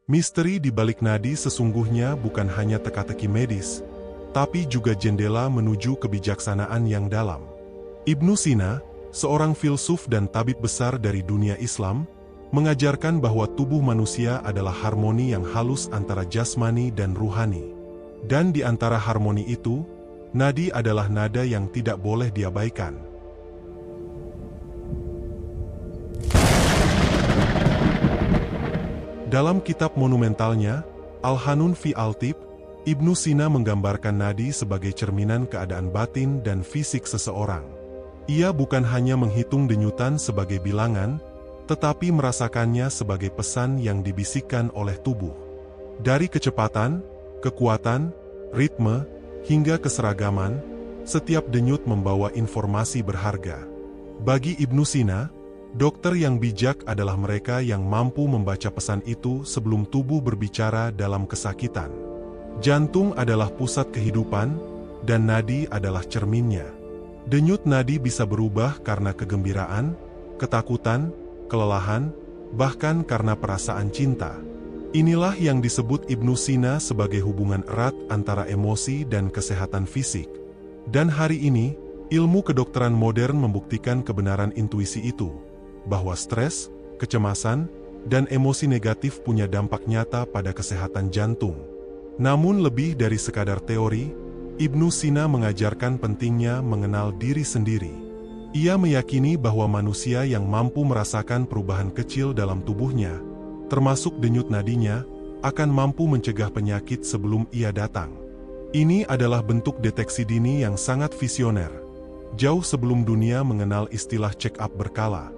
Misteri di balik nadi sesungguhnya bukan hanya teka-teki medis, tapi juga jendela menuju kebijaksanaan yang dalam. Ibnu Sina, seorang filsuf dan tabib besar dari dunia Islam, mengajarkan bahwa tubuh manusia adalah harmoni yang halus antara jasmani dan ruhani. Dan di antara harmoni itu, nadi adalah nada yang tidak boleh diabaikan. Dalam kitab monumentalnya, Al-Hanun fi Al-Tib, Ibnu Sina menggambarkan nadi sebagai cerminan keadaan batin dan fisik seseorang. Ia bukan hanya menghitung denyutan sebagai bilangan, tetapi merasakannya sebagai pesan yang dibisikkan oleh tubuh. Dari kecepatan, kekuatan, ritme, hingga keseragaman, setiap denyut membawa informasi berharga. Bagi Ibnu Sina, dokter yang bijak adalah mereka yang mampu membaca pesan itu sebelum tubuh berbicara dalam kesakitan. Jantung adalah pusat kehidupan, dan nadi adalah cerminnya. Denyut nadi bisa berubah karena kegembiraan, ketakutan, kelelahan, bahkan karena perasaan cinta. Inilah yang disebut Ibnu Sina sebagai hubungan erat antara emosi dan kesehatan fisik. Dan hari ini, ilmu kedokteran modern membuktikan kebenaran intuisi itu, bahwa stres, kecemasan, dan emosi negatif punya dampak nyata pada kesehatan jantung. Namun lebih dari sekadar teori, Ibnu Sina mengajarkan pentingnya mengenal diri sendiri. Ia meyakini bahwa manusia yang mampu merasakan perubahan kecil dalam tubuhnya, termasuk denyut nadinya, akan mampu mencegah penyakit sebelum ia datang. Ini adalah bentuk deteksi dini yang sangat visioner, jauh sebelum dunia mengenal istilah check-up berkala.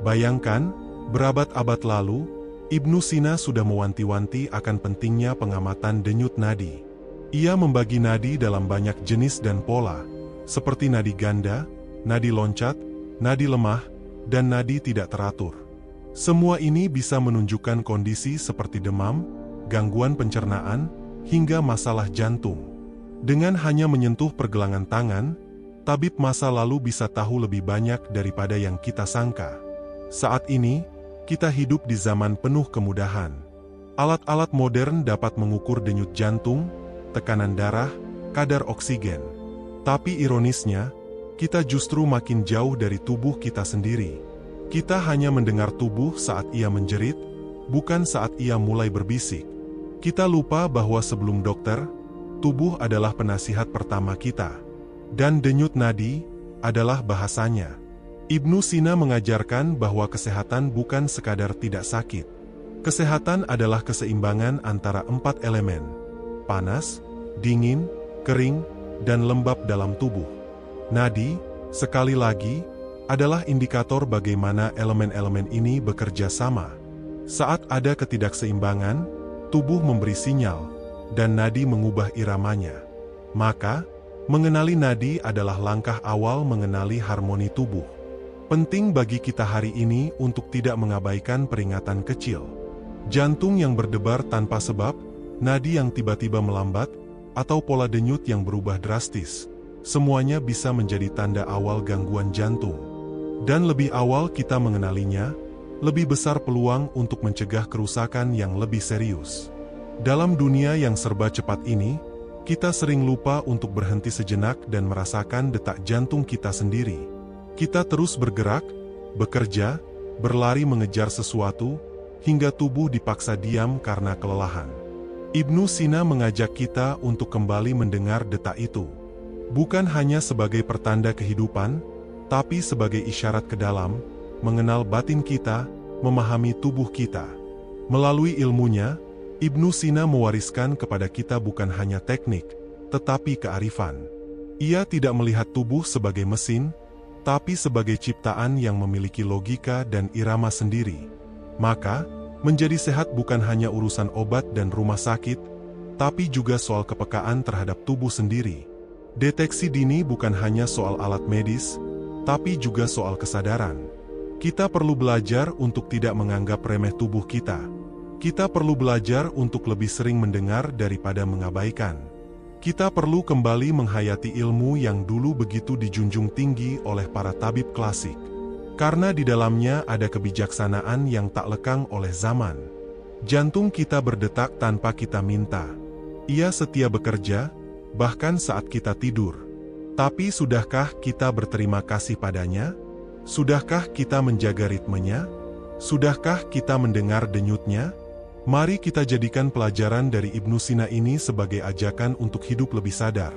Bayangkan, berabad-abad lalu, Ibnu Sina sudah mewanti-wanti akan pentingnya pengamatan denyut nadi. Ia membagi nadi dalam banyak jenis dan pola, seperti nadi ganda, nadi loncat, nadi lemah, dan nadi tidak teratur. Semua ini bisa menunjukkan kondisi seperti demam, gangguan pencernaan, hingga masalah jantung. Dengan hanya menyentuh pergelangan tangan, tabib masa lalu bisa tahu lebih banyak daripada yang kita sangka. Saat ini, kita hidup di zaman penuh kemudahan. Alat-alat modern dapat mengukur denyut jantung, tekanan darah, kadar oksigen. Tapi ironisnya, kita justru makin jauh dari tubuh kita sendiri. Kita hanya mendengar tubuh saat ia menjerit, bukan saat ia mulai berbisik. Kita lupa bahwa sebelum dokter, tubuh adalah penasihat pertama kita. Dan denyut nadi adalah bahasanya. Ibnu Sina mengajarkan bahwa kesehatan bukan sekadar tidak sakit. Kesehatan adalah keseimbangan antara 4 elemen: panas, dingin, kering, dan lembab dalam tubuh. Nadi, sekali lagi, adalah indikator bagaimana elemen-elemen ini bekerja sama. Saat ada ketidakseimbangan, tubuh memberi sinyal, dan nadi mengubah iramanya. Maka, mengenali nadi adalah langkah awal mengenali harmoni tubuh. Penting bagi kita hari ini untuk tidak mengabaikan peringatan kecil. Jantung yang berdebar tanpa sebab, nadi yang tiba-tiba melambat, atau pola denyut yang berubah drastis. Semuanya bisa menjadi tanda awal gangguan jantung. Dan lebih awal kita mengenalinya, lebih besar peluang untuk mencegah kerusakan yang lebih serius. Dalam dunia yang serba cepat ini, kita sering lupa untuk berhenti sejenak dan merasakan detak jantung kita sendiri. Kita terus bergerak, bekerja, berlari mengejar sesuatu, hingga tubuh dipaksa diam karena kelelahan. Ibnu Sina mengajak kita untuk kembali mendengar detak itu. Bukan hanya sebagai pertanda kehidupan, tapi sebagai isyarat ke dalam, mengenal batin kita, memahami tubuh kita. Melalui ilmunya, Ibnu Sina mewariskan kepada kita bukan hanya teknik, tetapi kearifan. Ia tidak melihat tubuh sebagai mesin, tapi sebagai ciptaan yang memiliki logika dan irama sendiri. Maka, menjadi sehat bukan hanya urusan obat dan rumah sakit, tapi juga soal kepekaan terhadap tubuh sendiri. Deteksi dini bukan hanya soal alat medis, tapi juga soal kesadaran. Kita perlu belajar untuk tidak menganggap remeh tubuh kita. Kita perlu belajar untuk lebih sering mendengar daripada mengabaikan. Kita perlu kembali menghayati ilmu yang dulu begitu dijunjung tinggi oleh para tabib klasik. Karena di dalamnya ada kebijaksanaan yang tak lekang oleh zaman. Jantung kita berdetak tanpa kita minta. Ia setia bekerja, bahkan saat kita tidur. Tapi sudahkah kita berterima kasih padanya? Sudahkah kita menjaga ritmenya? Sudahkah kita mendengar denyutnya? Mari kita jadikan pelajaran dari Ibnu Sina ini sebagai ajakan untuk hidup lebih sadar,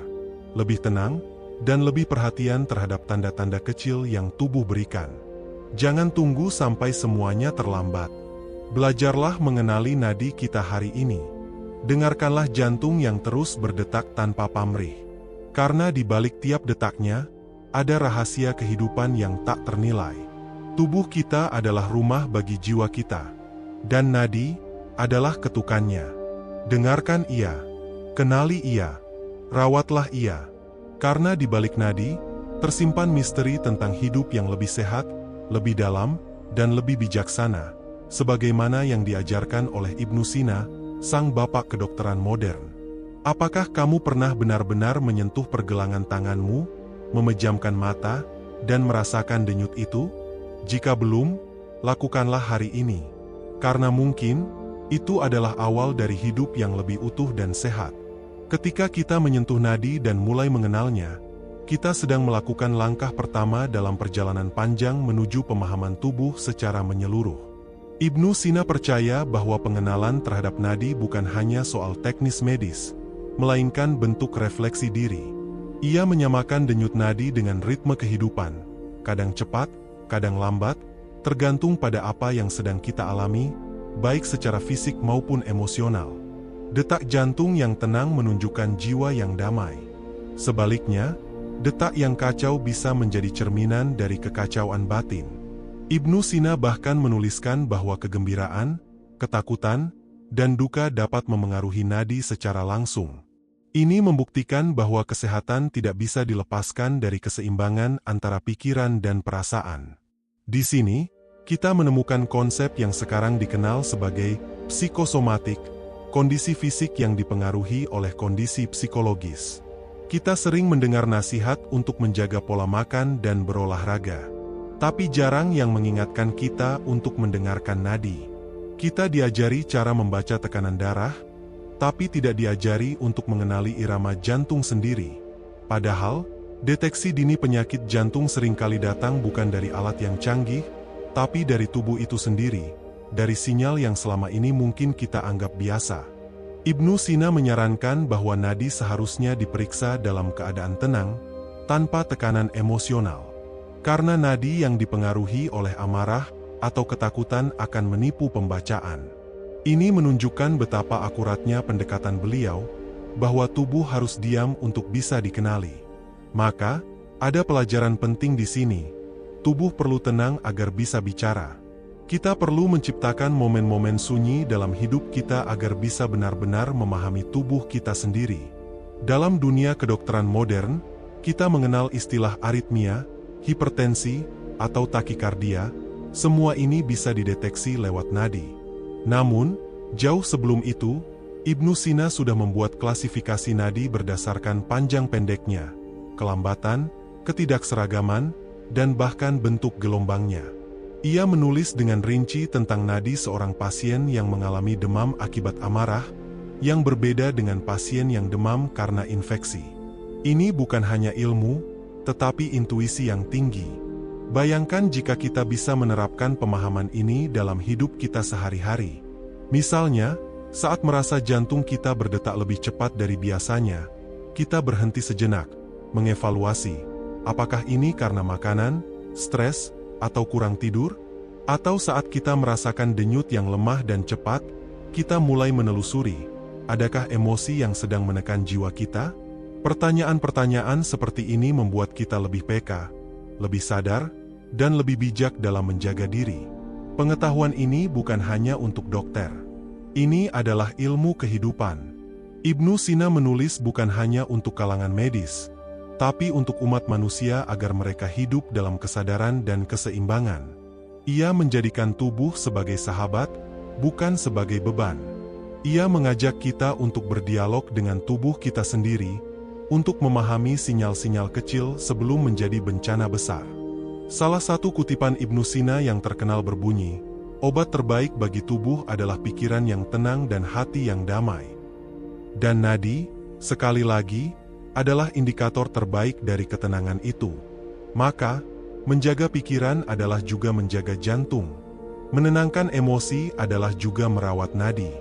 lebih tenang, dan lebih perhatian terhadap tanda-tanda kecil yang tubuh berikan. Jangan tunggu sampai semuanya terlambat. Belajarlah mengenali nadi kita hari ini. Dengarkanlah jantung yang terus berdetak tanpa pamrih. Karena di balik tiap detaknya, ada rahasia kehidupan yang tak ternilai. Tubuh kita adalah rumah bagi jiwa kita. Dan nadi adalah ketukannya. Dengarkan ia, kenali ia, rawatlah ia. Karena di balik nadi, tersimpan misteri tentang hidup yang lebih sehat, lebih dalam, dan lebih bijaksana, sebagaimana yang diajarkan oleh Ibnu Sina, sang bapak kedokteran modern. Apakah kamu pernah benar-benar menyentuh pergelangan tanganmu, memejamkan mata, dan merasakan denyut itu? Jika belum, lakukanlah hari ini. Karena mungkin, itu adalah awal dari hidup yang lebih utuh dan sehat. Ketika kita menyentuh nadi dan mulai mengenalnya, kita sedang melakukan langkah pertama dalam perjalanan panjang menuju pemahaman tubuh secara menyeluruh. Ibnu Sina percaya bahwa pengenalan terhadap nadi bukan hanya soal teknis medis, melainkan bentuk refleksi diri. Ia menyamakan denyut nadi dengan ritme kehidupan, kadang cepat, kadang lambat, tergantung pada apa yang sedang kita alami, baik secara fisik maupun emosional. Detak jantung yang tenang menunjukkan jiwa yang damai. Sebaliknya, detak yang kacau bisa menjadi cerminan dari kekacauan batin. Ibnu Sina bahkan menuliskan bahwa kegembiraan, ketakutan, dan duka dapat memengaruhi nadi secara langsung. Ini membuktikan bahwa kesehatan tidak bisa dilepaskan dari keseimbangan antara pikiran dan perasaan. Di sini, kita menemukan konsep yang sekarang dikenal sebagai psikosomatik, kondisi fisik yang dipengaruhi oleh kondisi psikologis. Kita sering mendengar nasihat untuk menjaga pola makan dan berolahraga, tapi jarang yang mengingatkan kita untuk mendengarkan nadi. Kita diajari cara membaca tekanan darah, tapi tidak diajari untuk mengenali irama jantung sendiri. Padahal, deteksi dini penyakit jantung seringkali datang bukan dari alat yang canggih, tapi dari tubuh itu sendiri, dari sinyal yang selama ini mungkin kita anggap biasa. Ibnu Sina menyarankan bahwa nadi seharusnya diperiksa dalam keadaan tenang, tanpa tekanan emosional. Karena nadi yang dipengaruhi oleh amarah atau ketakutan akan menipu pembacaan. Ini menunjukkan betapa akuratnya pendekatan beliau, bahwa tubuh harus diam untuk bisa dikenali. Maka, ada pelajaran penting di sini. Tubuh perlu tenang agar bisa bicara. Kita perlu menciptakan momen-momen sunyi dalam hidup kita agar bisa benar-benar memahami tubuh kita sendiri. Dalam dunia kedokteran modern, kita mengenal istilah aritmia, hipertensi, atau takikardia. Semua ini bisa dideteksi lewat nadi. Namun, jauh sebelum itu, Ibnu Sina sudah membuat klasifikasi nadi berdasarkan panjang pendeknya, kelambatan, ketidakseragaman, dan bahkan bentuk gelombangnya. Ia menulis dengan rinci tentang nadi seorang pasien yang mengalami demam akibat amarah, yang berbeda dengan pasien yang demam karena infeksi. Ini bukan hanya ilmu, tetapi intuisi yang tinggi. Bayangkan jika kita bisa menerapkan pemahaman ini dalam hidup kita sehari-hari. Misalnya, saat merasa jantung kita berdetak lebih cepat dari biasanya, kita berhenti sejenak, mengevaluasi, apakah ini karena makanan, stres, atau kurang tidur? Atau saat kita merasakan denyut yang lemah dan cepat, kita mulai menelusuri, adakah emosi yang sedang menekan jiwa kita? Pertanyaan-pertanyaan seperti ini membuat kita lebih peka, lebih sadar, dan lebih bijak dalam menjaga diri. Pengetahuan ini bukan hanya untuk dokter. Ini adalah ilmu kehidupan. Ibnu Sina menulis bukan hanya untuk kalangan medis, tapi untuk umat manusia agar mereka hidup dalam kesadaran dan keseimbangan. Ia menjadikan tubuh sebagai sahabat, bukan sebagai beban. Ia mengajak kita untuk berdialog dengan tubuh kita sendiri, untuk memahami sinyal-sinyal kecil sebelum menjadi bencana besar. Salah satu kutipan Ibnu Sina yang terkenal berbunyi, Obat terbaik bagi tubuh adalah pikiran yang tenang dan hati yang damai. Dan nadi, sekali lagi, adalah indikator terbaik dari ketenangan itu. Maka, menjaga pikiran adalah juga menjaga jantung. Menenangkan emosi adalah juga merawat nadi.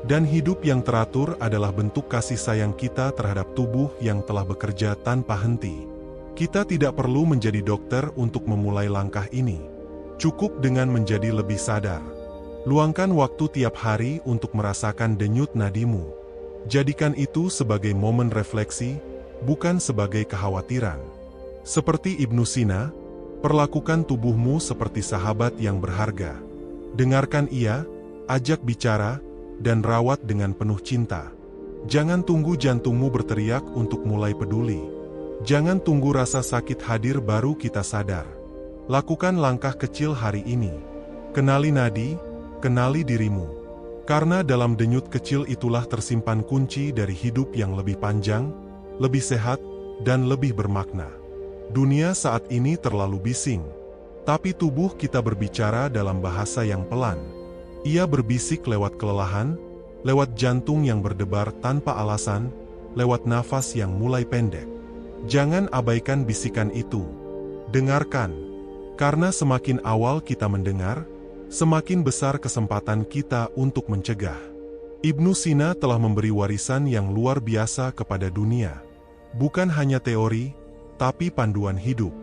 Dan hidup yang teratur adalah bentuk kasih sayang kita terhadap tubuh yang telah bekerja tanpa henti. Kita tidak perlu menjadi dokter untuk memulai langkah ini. Cukup dengan menjadi lebih sadar. Luangkan waktu tiap hari untuk merasakan denyut nadimu. Jadikan itu sebagai momen refleksi, bukan sebagai kekhawatiran. Seperti Ibnu Sina, perlakukan tubuhmu seperti sahabat yang berharga. Dengarkan ia, ajak bicara, dan rawat dengan penuh cinta. Jangan tunggu jantungmu berteriak untuk mulai peduli. Jangan tunggu rasa sakit hadir baru kita sadar. Lakukan langkah kecil hari ini. Kenali nadi, kenali dirimu. Karena dalam denyut kecil itulah tersimpan kunci dari hidup yang lebih panjang, lebih sehat, dan lebih bermakna. Dunia saat ini terlalu bising. Tapi tubuh kita berbicara dalam bahasa yang pelan. Ia berbisik lewat kelelahan, lewat jantung yang berdebar tanpa alasan, lewat nafas yang mulai pendek. Jangan abaikan bisikan itu. Dengarkan. Karena semakin awal kita mendengar, semakin besar kesempatan kita untuk mencegah. Ibnu Sina telah memberi warisan yang luar biasa kepada dunia. Bukan hanya teori, tapi panduan hidup.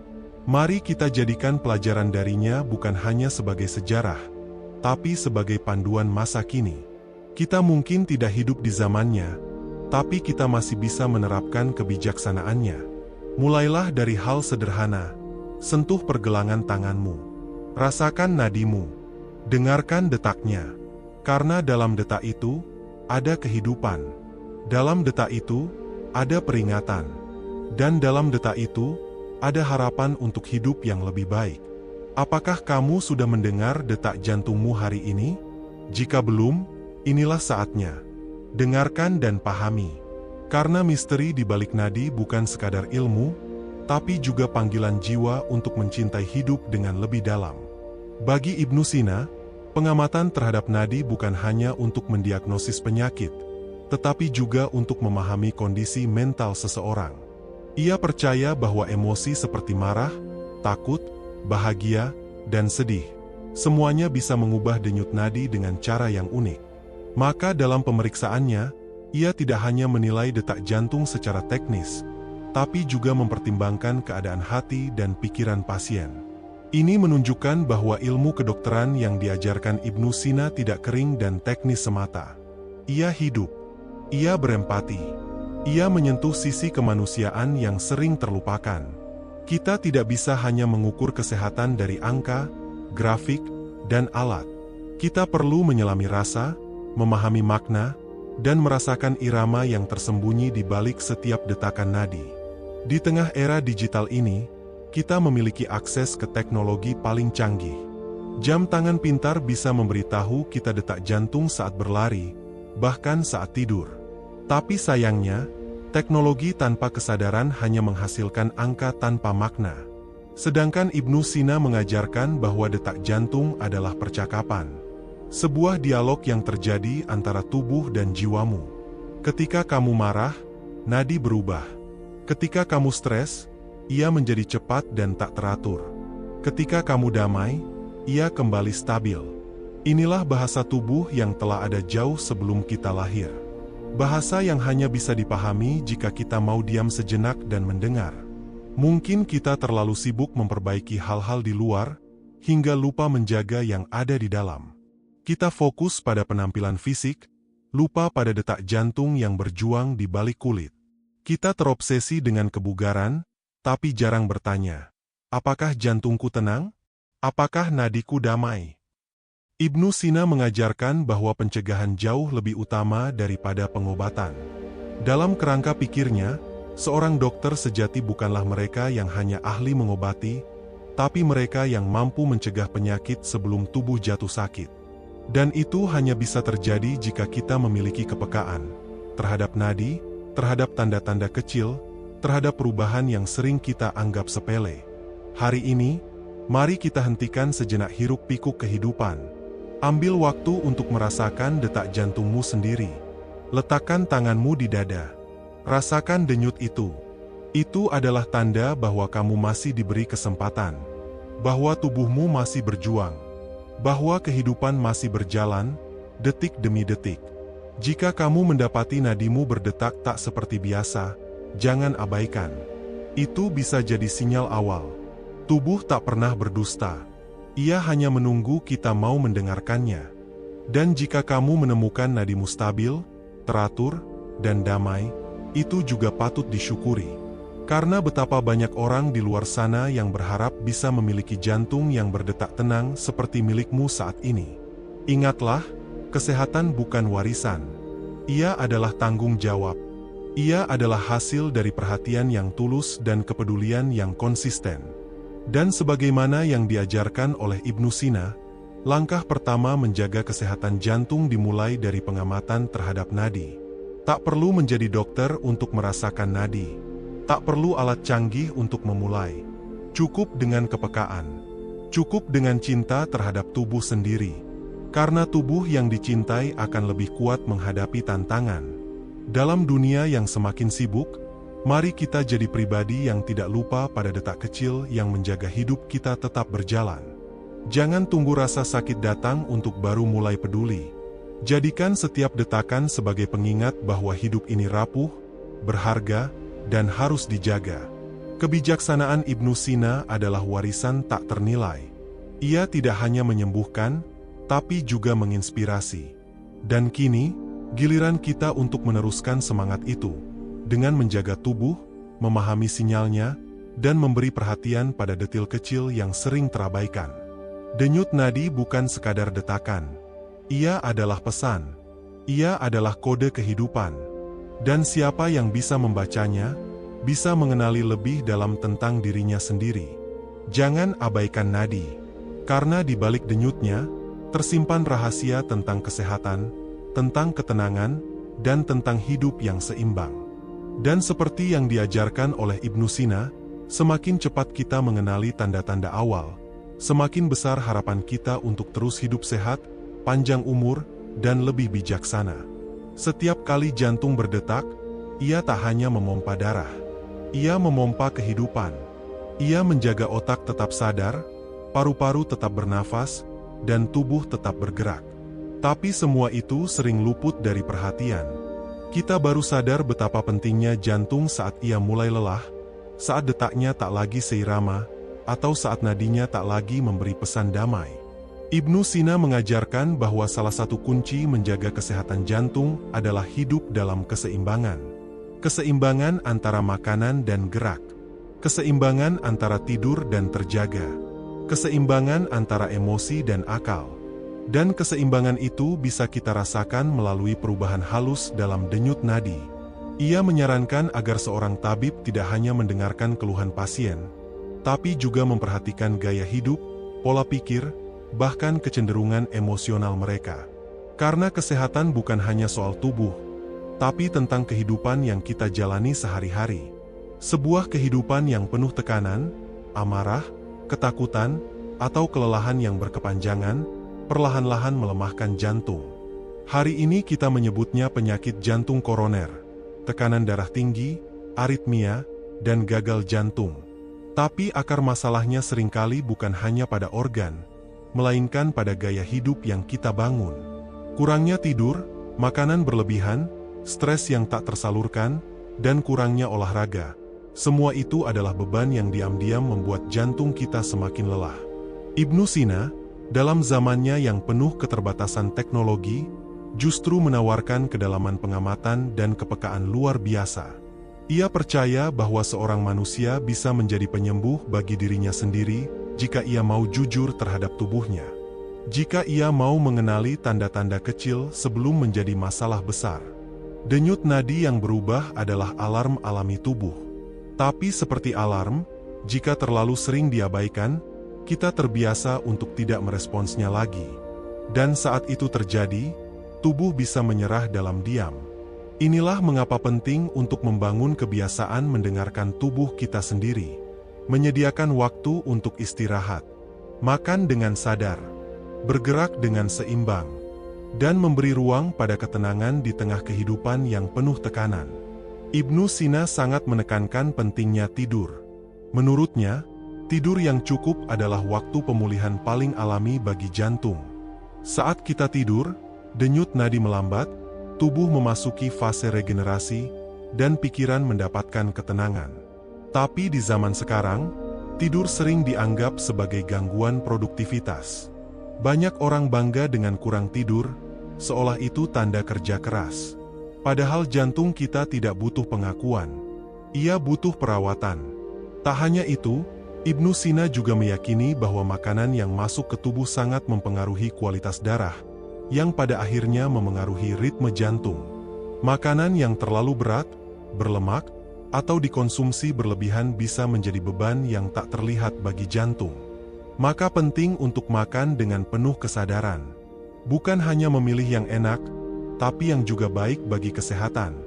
Mari kita jadikan pelajaran darinya bukan hanya sebagai sejarah, tapi sebagai panduan masa kini. Kita mungkin tidak hidup di zamannya, tapi kita masih bisa menerapkan kebijaksanaannya. Mulailah dari hal sederhana. Sentuh pergelangan tanganmu. Rasakan nadimu. Dengarkan detaknya. Karena dalam detak itu, ada kehidupan. Dalam detak itu, ada peringatan. Dan dalam detak itu, ada harapan untuk hidup yang lebih baik. Apakah kamu sudah mendengar detak jantungmu hari ini? Jika belum, inilah saatnya. Dengarkan dan pahami. Karena misteri di balik nadi bukan sekadar ilmu, tapi juga panggilan jiwa untuk mencintai hidup dengan lebih dalam. Bagi Ibnu Sina, pengamatan terhadap nadi bukan hanya untuk mendiagnosis penyakit, tetapi juga untuk memahami kondisi mental seseorang. Ia percaya bahwa emosi seperti marah, takut, bahagia, dan sedih, semuanya bisa mengubah denyut nadi dengan cara yang unik. Maka dalam pemeriksaannya, ia tidak hanya menilai detak jantung secara teknis, tapi juga mempertimbangkan keadaan hati dan pikiran pasien. Ini menunjukkan bahwa ilmu kedokteran yang diajarkan Ibnu Sina tidak kering dan teknis semata. Ia hidup. Ia berempati. Ia menyentuh sisi kemanusiaan yang sering terlupakan. Kita tidak bisa hanya mengukur kesehatan dari angka, grafik, dan alat. Kita perlu menyelami rasa, memahami makna, dan merasakan irama yang tersembunyi di balik setiap detakan nadi. Di tengah era digital ini, kita memiliki akses ke teknologi paling canggih. Jam tangan pintar bisa memberitahu kita detak jantung saat berlari, bahkan saat tidur. Tapi sayangnya, teknologi tanpa kesadaran hanya menghasilkan angka tanpa makna. Sedangkan Ibnu Sina mengajarkan bahwa detak jantung adalah percakapan. Sebuah dialog yang terjadi antara tubuh dan jiwamu. Ketika kamu marah, nadi berubah. Ketika kamu stres, ia menjadi cepat dan tak teratur. Ketika kamu damai, ia kembali stabil. Inilah bahasa tubuh yang telah ada jauh sebelum kita lahir. Bahasa yang hanya bisa dipahami jika kita mau diam sejenak dan mendengar. Mungkin kita terlalu sibuk memperbaiki hal-hal di luar, hingga lupa menjaga yang ada di dalam. Kita fokus pada penampilan fisik, lupa pada detak jantung yang berjuang di balik kulit. Kita terobsesi dengan kebugaran, tapi jarang bertanya, apakah jantungku tenang? Apakah nadiku damai? Ibnu Sina mengajarkan bahwa pencegahan jauh lebih utama daripada pengobatan. Dalam kerangka pikirnya, seorang dokter sejati bukanlah mereka yang hanya ahli mengobati, tapi mereka yang mampu mencegah penyakit sebelum tubuh jatuh sakit. Dan itu hanya bisa terjadi jika kita memiliki kepekaan terhadap nadi, terhadap tanda-tanda kecil, terhadap perubahan yang sering kita anggap sepele. Hari ini, mari kita hentikan sejenak hiruk-pikuk kehidupan. Ambil waktu untuk merasakan detak jantungmu sendiri. Letakkan tanganmu di dada. Rasakan denyut itu. Itu adalah tanda bahwa kamu masih diberi kesempatan. Bahwa tubuhmu masih berjuang. Bahwa kehidupan masih berjalan, detik demi detik. Jika kamu mendapati nadimu berdetak tak seperti biasa, jangan abaikan. Itu bisa jadi sinyal awal. Tubuh tak pernah berdusta. Ia hanya menunggu kita mau mendengarkannya. Dan jika kamu menemukan nadimu stabil, teratur, dan damai, itu juga patut disyukuri. Karena betapa banyak orang di luar sana yang berharap bisa memiliki jantung yang berdetak tenang seperti milikmu saat ini. Ingatlah, kesehatan bukan warisan. Ia adalah tanggung jawab. Ia adalah hasil dari perhatian yang tulus dan kepedulian yang konsisten. Dan sebagaimana yang diajarkan oleh Ibnu Sina, langkah pertama menjaga kesehatan jantung dimulai dari pengamatan terhadap nadi. Tak perlu menjadi dokter untuk merasakan nadi. Tak perlu alat canggih untuk memulai. Cukup dengan kepekaan. Cukup dengan cinta terhadap tubuh sendiri. Karena tubuh yang dicintai akan lebih kuat menghadapi tantangan. Dalam dunia yang semakin sibuk, mari kita jadi pribadi yang tidak lupa pada detak kecil yang menjaga hidup kita tetap berjalan. Jangan tunggu rasa sakit datang untuk baru mulai peduli. Jadikan setiap detakan sebagai pengingat bahwa hidup ini rapuh, berharga, dan harus dijaga. Kebijaksanaan Ibnu Sina adalah warisan tak ternilai. Ia tidak hanya menyembuhkan, tapi juga menginspirasi. Dan kini, giliran kita untuk meneruskan semangat itu, dengan menjaga tubuh, memahami sinyalnya, dan memberi perhatian pada detil kecil yang sering terabaikan. Denyut nadi bukan sekadar detakan. Ia adalah pesan. Ia adalah kode kehidupan. Dan siapa yang bisa membacanya, bisa mengenali lebih dalam tentang dirinya sendiri. Jangan abaikan nadi. Karena di balik denyutnya, tersimpan rahasia tentang kesehatan, tentang ketenangan, dan tentang hidup yang seimbang. Dan seperti yang diajarkan oleh Ibnu Sina, semakin cepat kita mengenali tanda-tanda awal, semakin besar harapan kita untuk terus hidup sehat, panjang umur, dan lebih bijaksana. Setiap kali jantung berdetak, ia tak hanya memompa darah. Ia memompa kehidupan. Ia menjaga otak tetap sadar, paru-paru tetap bernafas, dan tubuh tetap bergerak. Tapi semua itu sering luput dari perhatian. Kita baru sadar betapa pentingnya jantung saat ia mulai lelah, saat detaknya tak lagi seirama, atau saat nadinya tak lagi memberi pesan damai. Ibnu Sina mengajarkan bahwa salah satu kunci menjaga kesehatan jantung adalah hidup dalam keseimbangan. Keseimbangan antara makanan dan gerak. Keseimbangan antara tidur dan terjaga. Keseimbangan antara emosi dan akal. Dan keseimbangan itu bisa kita rasakan melalui perubahan halus dalam denyut nadi. Ia menyarankan agar seorang tabib tidak hanya mendengarkan keluhan pasien, tapi juga memperhatikan gaya hidup, pola pikir, bahkan kecenderungan emosional mereka. Karena kesehatan bukan hanya soal tubuh, tapi tentang kehidupan yang kita jalani sehari-hari. Sebuah kehidupan yang penuh tekanan, amarah, ketakutan, atau kelelahan yang berkepanjangan, perlahan-lahan melemahkan jantung. Hari ini kita menyebutnya penyakit jantung koroner, tekanan darah tinggi, aritmia, dan gagal jantung. Tapi akar masalahnya seringkali bukan hanya pada organ, melainkan pada gaya hidup yang kita bangun. Kurangnya tidur, makanan berlebihan, stres yang tak tersalurkan, dan kurangnya olahraga. Semua itu adalah beban yang diam-diam membuat jantung kita semakin lelah. Ibnu Sina, dalam zamannya yang penuh keterbatasan teknologi, justru menawarkan kedalaman pengamatan dan kepekaan luar biasa. Ia percaya bahwa seorang manusia bisa menjadi penyembuh bagi dirinya sendiri, jika ia mau jujur terhadap tubuhnya. Jika ia mau mengenali tanda-tanda kecil sebelum menjadi masalah besar. Denyut nadi yang berubah adalah alarm alami tubuh. Tapi seperti alarm, jika terlalu sering diabaikan, kita terbiasa untuk tidak meresponsnya lagi. Dan saat itu terjadi, tubuh bisa menyerah dalam diam. Inilah mengapa penting untuk membangun kebiasaan mendengarkan tubuh kita sendiri. Menyediakan waktu untuk istirahat, makan dengan sadar, bergerak dengan seimbang, dan memberi ruang pada ketenangan di tengah kehidupan yang penuh tekanan. Ibnu Sina sangat menekankan pentingnya tidur. Menurutnya, tidur yang cukup adalah waktu pemulihan paling alami bagi jantung. Saat kita tidur, denyut nadi melambat, tubuh memasuki fase regenerasi, dan pikiran mendapatkan ketenangan. Tapi di zaman sekarang, tidur sering dianggap sebagai gangguan produktivitas. Banyak orang bangga dengan kurang tidur, seolah itu tanda kerja keras. Padahal jantung kita tidak butuh pengakuan. Ia butuh perawatan. Tak hanya itu, Ibnu Sina juga meyakini bahwa makanan yang masuk ke tubuh sangat mempengaruhi kualitas darah, yang pada akhirnya memengaruhi ritme jantung. Makanan yang terlalu berat, berlemak, atau dikonsumsi berlebihan bisa menjadi beban yang tak terlihat bagi jantung. Maka penting untuk makan dengan penuh kesadaran. Bukan hanya memilih yang enak, tapi yang juga baik bagi kesehatan.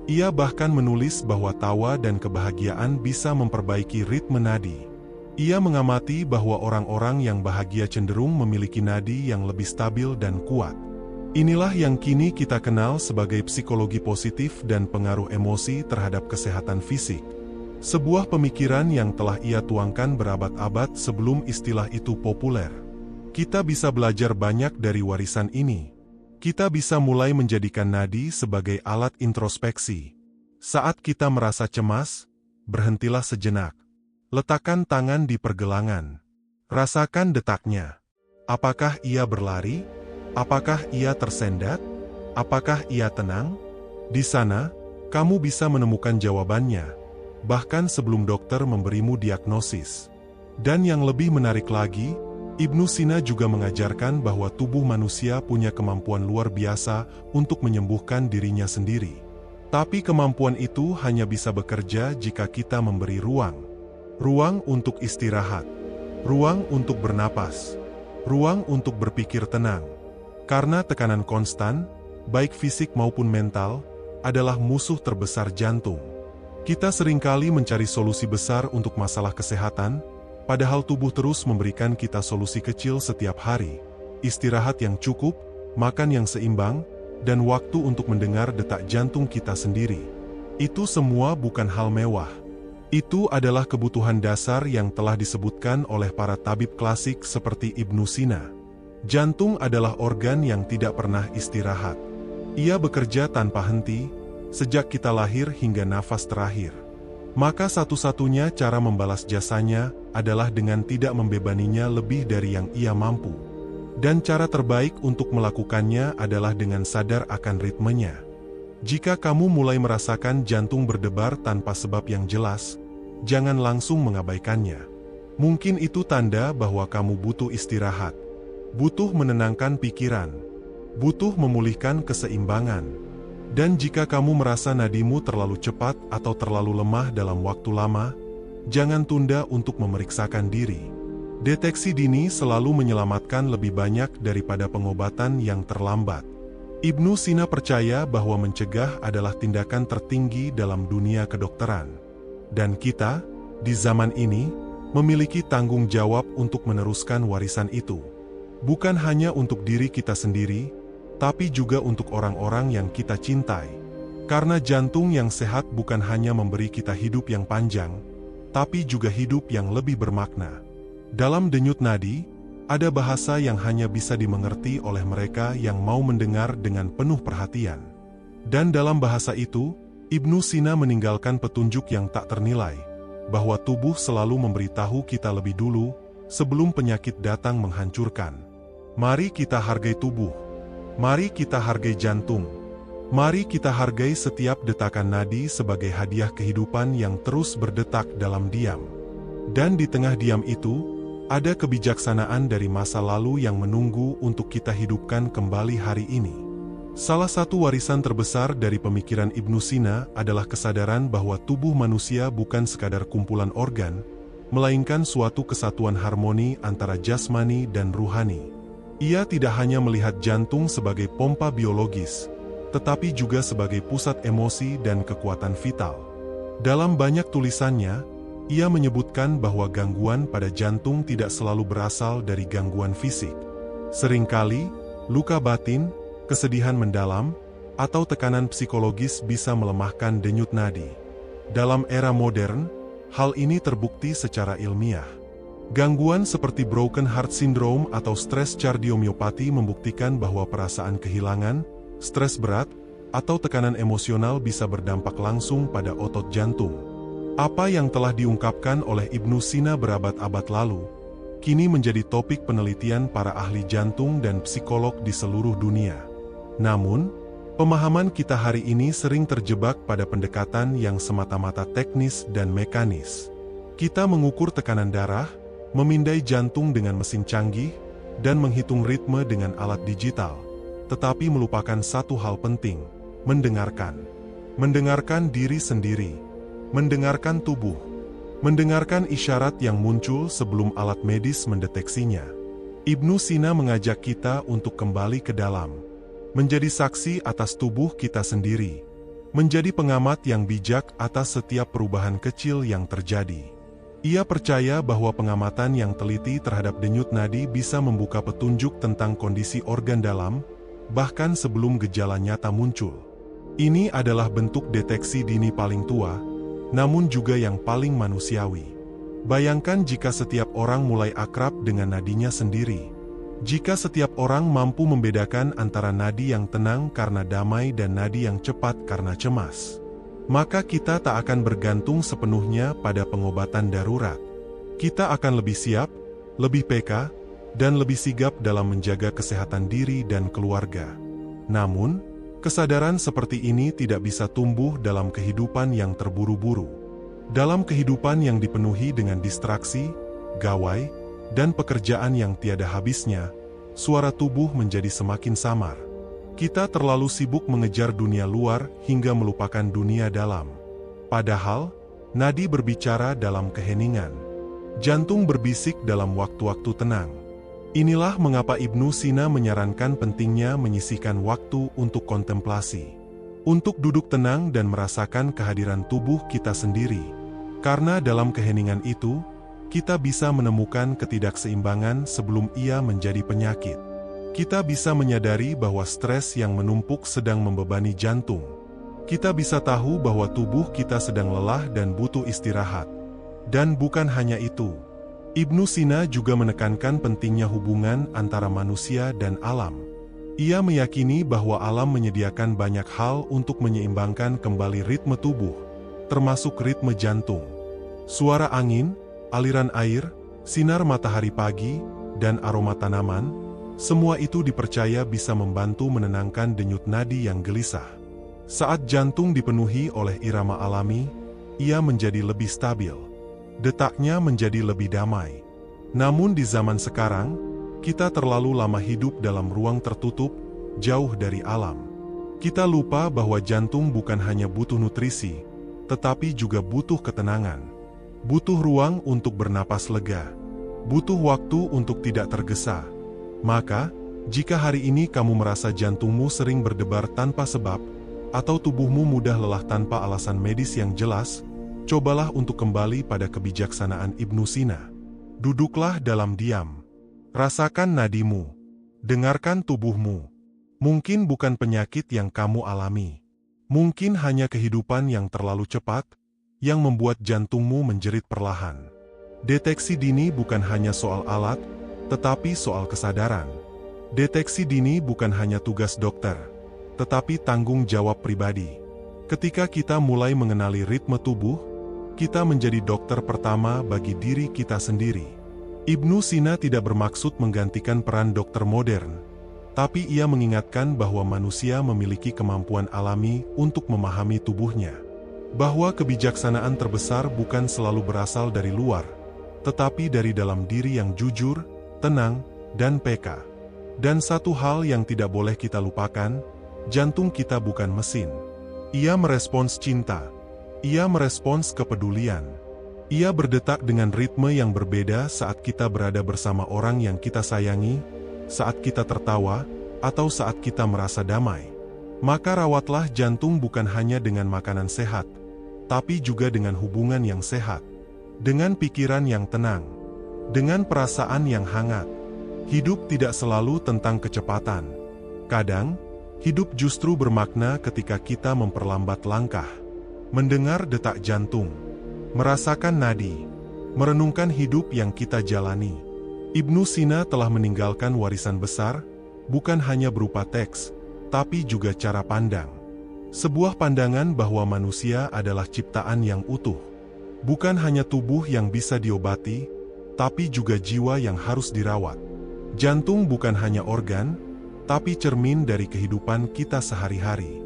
Ia bahkan menulis bahwa tawa dan kebahagiaan bisa memperbaiki ritme nadi. Ia mengamati bahwa orang-orang yang bahagia cenderung memiliki nadi yang lebih stabil dan kuat. Inilah yang kini kita kenal sebagai psikologi positif dan pengaruh emosi terhadap kesehatan fisik. Sebuah pemikiran yang telah ia tuangkan berabad-abad sebelum istilah itu populer. Kita bisa belajar banyak dari warisan ini. Kita bisa mulai menjadikan nadi sebagai alat introspeksi. Saat kita merasa cemas, berhentilah sejenak. Letakkan tangan di pergelangan. Rasakan detaknya. Apakah ia berlari? Apakah ia tersendat? Apakah ia tenang? Di sana, kamu bisa menemukan jawabannya, bahkan sebelum dokter memberimu diagnosis. Dan yang lebih menarik lagi, Ibnu Sina juga mengajarkan bahwa tubuh manusia punya kemampuan luar biasa untuk menyembuhkan dirinya sendiri. Tapi kemampuan itu hanya bisa bekerja jika kita memberi ruang. Ruang untuk istirahat. Ruang untuk bernapas. Ruang untuk berpikir tenang. Karena tekanan konstan, baik fisik maupun mental, adalah musuh terbesar jantung. Kita seringkali mencari solusi besar untuk masalah kesehatan, padahal tubuh terus memberikan kita solusi kecil setiap hari. Istirahat yang cukup, makan yang seimbang, dan waktu untuk mendengar detak jantung kita sendiri. Itu semua bukan hal mewah. Itu adalah kebutuhan dasar yang telah disebutkan oleh para tabib klasik seperti Ibnu Sina. Jantung adalah organ yang tidak pernah istirahat. Ia bekerja tanpa henti, sejak kita lahir hingga nafas terakhir. Maka satu-satunya cara membalas jasanya adalah dengan tidak membebaninya lebih dari yang ia mampu. Dan cara terbaik untuk melakukannya adalah dengan sadar akan ritmenya. Jika kamu mulai merasakan jantung berdebar tanpa sebab yang jelas, jangan langsung mengabaikannya. Mungkin itu tanda bahwa kamu butuh istirahat. Butuh menenangkan pikiran, butuh memulihkan keseimbangan. Dan jika kamu merasa nadimu terlalu cepat atau terlalu lemah dalam waktu lama, jangan tunda untuk memeriksakan diri. Deteksi dini selalu menyelamatkan lebih banyak daripada pengobatan yang terlambat. Ibnu Sina percaya bahwa mencegah adalah tindakan tertinggi dalam dunia kedokteran. Dan kita, di zaman ini, memiliki tanggung jawab untuk meneruskan warisan itu. Bukan hanya untuk diri kita sendiri, tapi juga untuk orang-orang yang kita cintai. Karena jantung yang sehat bukan hanya memberi kita hidup yang panjang, tapi juga hidup yang lebih bermakna. Dalam denyut nadi, ada bahasa yang hanya bisa dimengerti oleh mereka yang mau mendengar dengan penuh perhatian. Dan dalam bahasa itu, Ibnu Sina meninggalkan petunjuk yang tak ternilai, bahwa tubuh selalu memberitahu kita lebih dulu, sebelum penyakit datang menghancurkan. Mari kita hargai tubuh. Mari kita hargai jantung. Mari kita hargai setiap detakan nadi sebagai hadiah kehidupan yang terus berdetak dalam diam. Dan di tengah diam itu, ada kebijaksanaan dari masa lalu yang menunggu untuk kita hidupkan kembali hari ini. Salah satu warisan terbesar dari pemikiran Ibnu Sina adalah kesadaran bahwa tubuh manusia bukan sekadar kumpulan organ, melainkan suatu kesatuan harmoni antara jasmani dan ruhani. Ia tidak hanya melihat jantung sebagai pompa biologis, tetapi juga sebagai pusat emosi dan kekuatan vital. Dalam banyak tulisannya, ia menyebutkan bahwa gangguan pada jantung tidak selalu berasal dari gangguan fisik. Seringkali, luka batin, kesedihan mendalam, atau tekanan psikologis bisa melemahkan denyut nadi. Dalam era modern, hal ini terbukti secara ilmiah. Gangguan seperti broken heart syndrome atau stres kardiomiopati membuktikan bahwa perasaan kehilangan, stres berat, atau tekanan emosional bisa berdampak langsung pada otot jantung. Apa yang telah diungkapkan oleh Ibnu Sina berabad-abad lalu, kini menjadi topik penelitian para ahli jantung dan psikolog di seluruh dunia. Namun, pemahaman kita hari ini sering terjebak pada pendekatan yang semata-mata teknis dan mekanis. Kita mengukur tekanan darah, memindai jantung dengan mesin canggih, dan menghitung ritme dengan alat digital, tetapi melupakan satu hal penting: mendengarkan. Mendengarkan diri sendiri, mendengarkan tubuh, mendengarkan isyarat yang muncul sebelum alat medis mendeteksinya. Ibnu Sina mengajak kita untuk kembali ke dalam, menjadi saksi atas tubuh kita sendiri, menjadi pengamat yang bijak atas setiap perubahan kecil yang terjadi. Ia percaya bahwa pengamatan yang teliti terhadap denyut nadi bisa membuka petunjuk tentang kondisi organ dalam, bahkan sebelum gejala nyata muncul. Ini adalah bentuk deteksi dini paling tua, namun juga yang paling manusiawi. Bayangkan jika setiap orang mulai akrab dengan nadinya sendiri. Jika setiap orang mampu membedakan antara nadi yang tenang karena damai dan nadi yang cepat karena cemas, maka kita tak akan bergantung sepenuhnya pada pengobatan darurat. Kita akan lebih siap, lebih peka, dan lebih sigap dalam menjaga kesehatan diri dan keluarga. Namun, kesadaran seperti ini tidak bisa tumbuh dalam kehidupan yang terburu-buru. Dalam kehidupan yang dipenuhi dengan distraksi, gawai, dan pekerjaan yang tiada habisnya, suara tubuh menjadi semakin samar. Kita terlalu sibuk mengejar dunia luar hingga melupakan dunia dalam. Padahal, nadi berbicara dalam keheningan. Jantung berbisik dalam waktu-waktu tenang. Inilah mengapa Ibnu Sina menyarankan pentingnya menyisihkan waktu untuk kontemplasi. Untuk duduk tenang dan merasakan kehadiran tubuh kita sendiri. Karena dalam keheningan itu, kita bisa menemukan ketidakseimbangan sebelum ia menjadi penyakit. Kita bisa menyadari bahwa stres yang menumpuk sedang membebani jantung. Kita bisa tahu bahwa tubuh kita sedang lelah dan butuh istirahat. Dan bukan hanya itu, Ibnu Sina juga menekankan pentingnya hubungan antara manusia dan alam. Ia meyakini bahwa alam menyediakan banyak hal untuk menyeimbangkan kembali ritme tubuh, termasuk ritme jantung. Suara angin, aliran air, sinar matahari pagi, dan aroma tanaman, semua itu dipercaya bisa membantu menenangkan denyut nadi yang gelisah. Saat jantung dipenuhi oleh irama alami, ia menjadi lebih stabil. Detaknya menjadi lebih damai. Namun di zaman sekarang, kita terlalu lama hidup dalam ruang tertutup, jauh dari alam. Kita lupa bahwa jantung bukan hanya butuh nutrisi, tetapi juga butuh ketenangan. Butuh ruang untuk bernapas lega. Butuh waktu untuk tidak tergesa. Maka, jika hari ini kamu merasa jantungmu sering berdebar tanpa sebab, atau tubuhmu mudah lelah tanpa alasan medis yang jelas, cobalah untuk kembali pada kebijaksanaan Ibnu Sina. Duduklah dalam diam. Rasakan nadimu. Dengarkan tubuhmu. Mungkin bukan penyakit yang kamu alami. Mungkin hanya kehidupan yang terlalu cepat, yang membuat jantungmu menjerit perlahan. Deteksi dini bukan hanya soal alat, tetapi soal kesadaran. Deteksi dini bukan hanya tugas dokter, tetapi tanggung jawab pribadi. Ketika kita mulai mengenali ritme tubuh, kita menjadi dokter pertama bagi diri kita sendiri. Ibnu Sina tidak bermaksud menggantikan peran dokter modern, tapi ia mengingatkan bahwa manusia memiliki kemampuan alami untuk memahami tubuhnya. Bahwa kebijaksanaan terbesar bukan selalu berasal dari luar, tetapi dari dalam diri yang jujur, tenang, dan peka. Dan satu hal yang tidak boleh kita lupakan, jantung kita bukan mesin. Ia merespons cinta. Ia merespons kepedulian. Ia berdetak dengan ritme yang berbeda saat kita berada bersama orang yang kita sayangi, saat kita tertawa, atau saat kita merasa damai. Maka rawatlah jantung bukan hanya dengan makanan sehat, tapi juga dengan hubungan yang sehat, dengan pikiran yang tenang, dengan perasaan yang hangat. Hidup tidak selalu tentang kecepatan. Kadang, hidup justru bermakna ketika kita memperlambat langkah, mendengar detak jantung, merasakan nadi, merenungkan hidup yang kita jalani. Ibnu Sina telah meninggalkan warisan besar, bukan hanya berupa teks, tapi juga cara pandang. Sebuah pandangan bahwa manusia adalah ciptaan yang utuh. Bukan hanya tubuh yang bisa diobati, tapi juga jiwa yang harus dirawat. Jantung bukan hanya organ, tapi cermin dari kehidupan kita sehari-hari.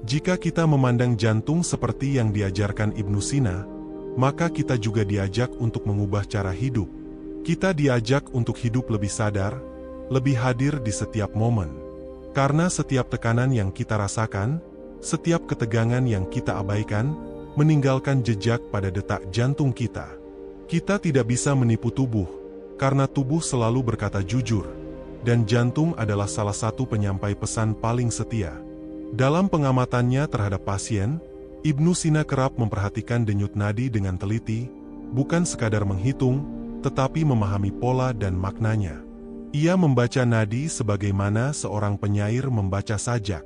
Jika kita memandang jantung seperti yang diajarkan Ibnu Sina, maka kita juga diajak untuk mengubah cara hidup. Kita diajak untuk hidup lebih sadar, lebih hadir di setiap momen. Karena setiap tekanan yang kita rasakan, setiap ketegangan yang kita abaikan, meninggalkan jejak pada detak jantung kita. Kita tidak bisa menipu tubuh, karena tubuh selalu berkata jujur, dan jantung adalah salah satu penyampai pesan paling setia. Dalam pengamatannya terhadap pasien, Ibnu Sina kerap memperhatikan denyut nadi dengan teliti, bukan sekadar menghitung, tetapi memahami pola dan maknanya. Ia membaca nadi sebagaimana seorang penyair membaca sajak.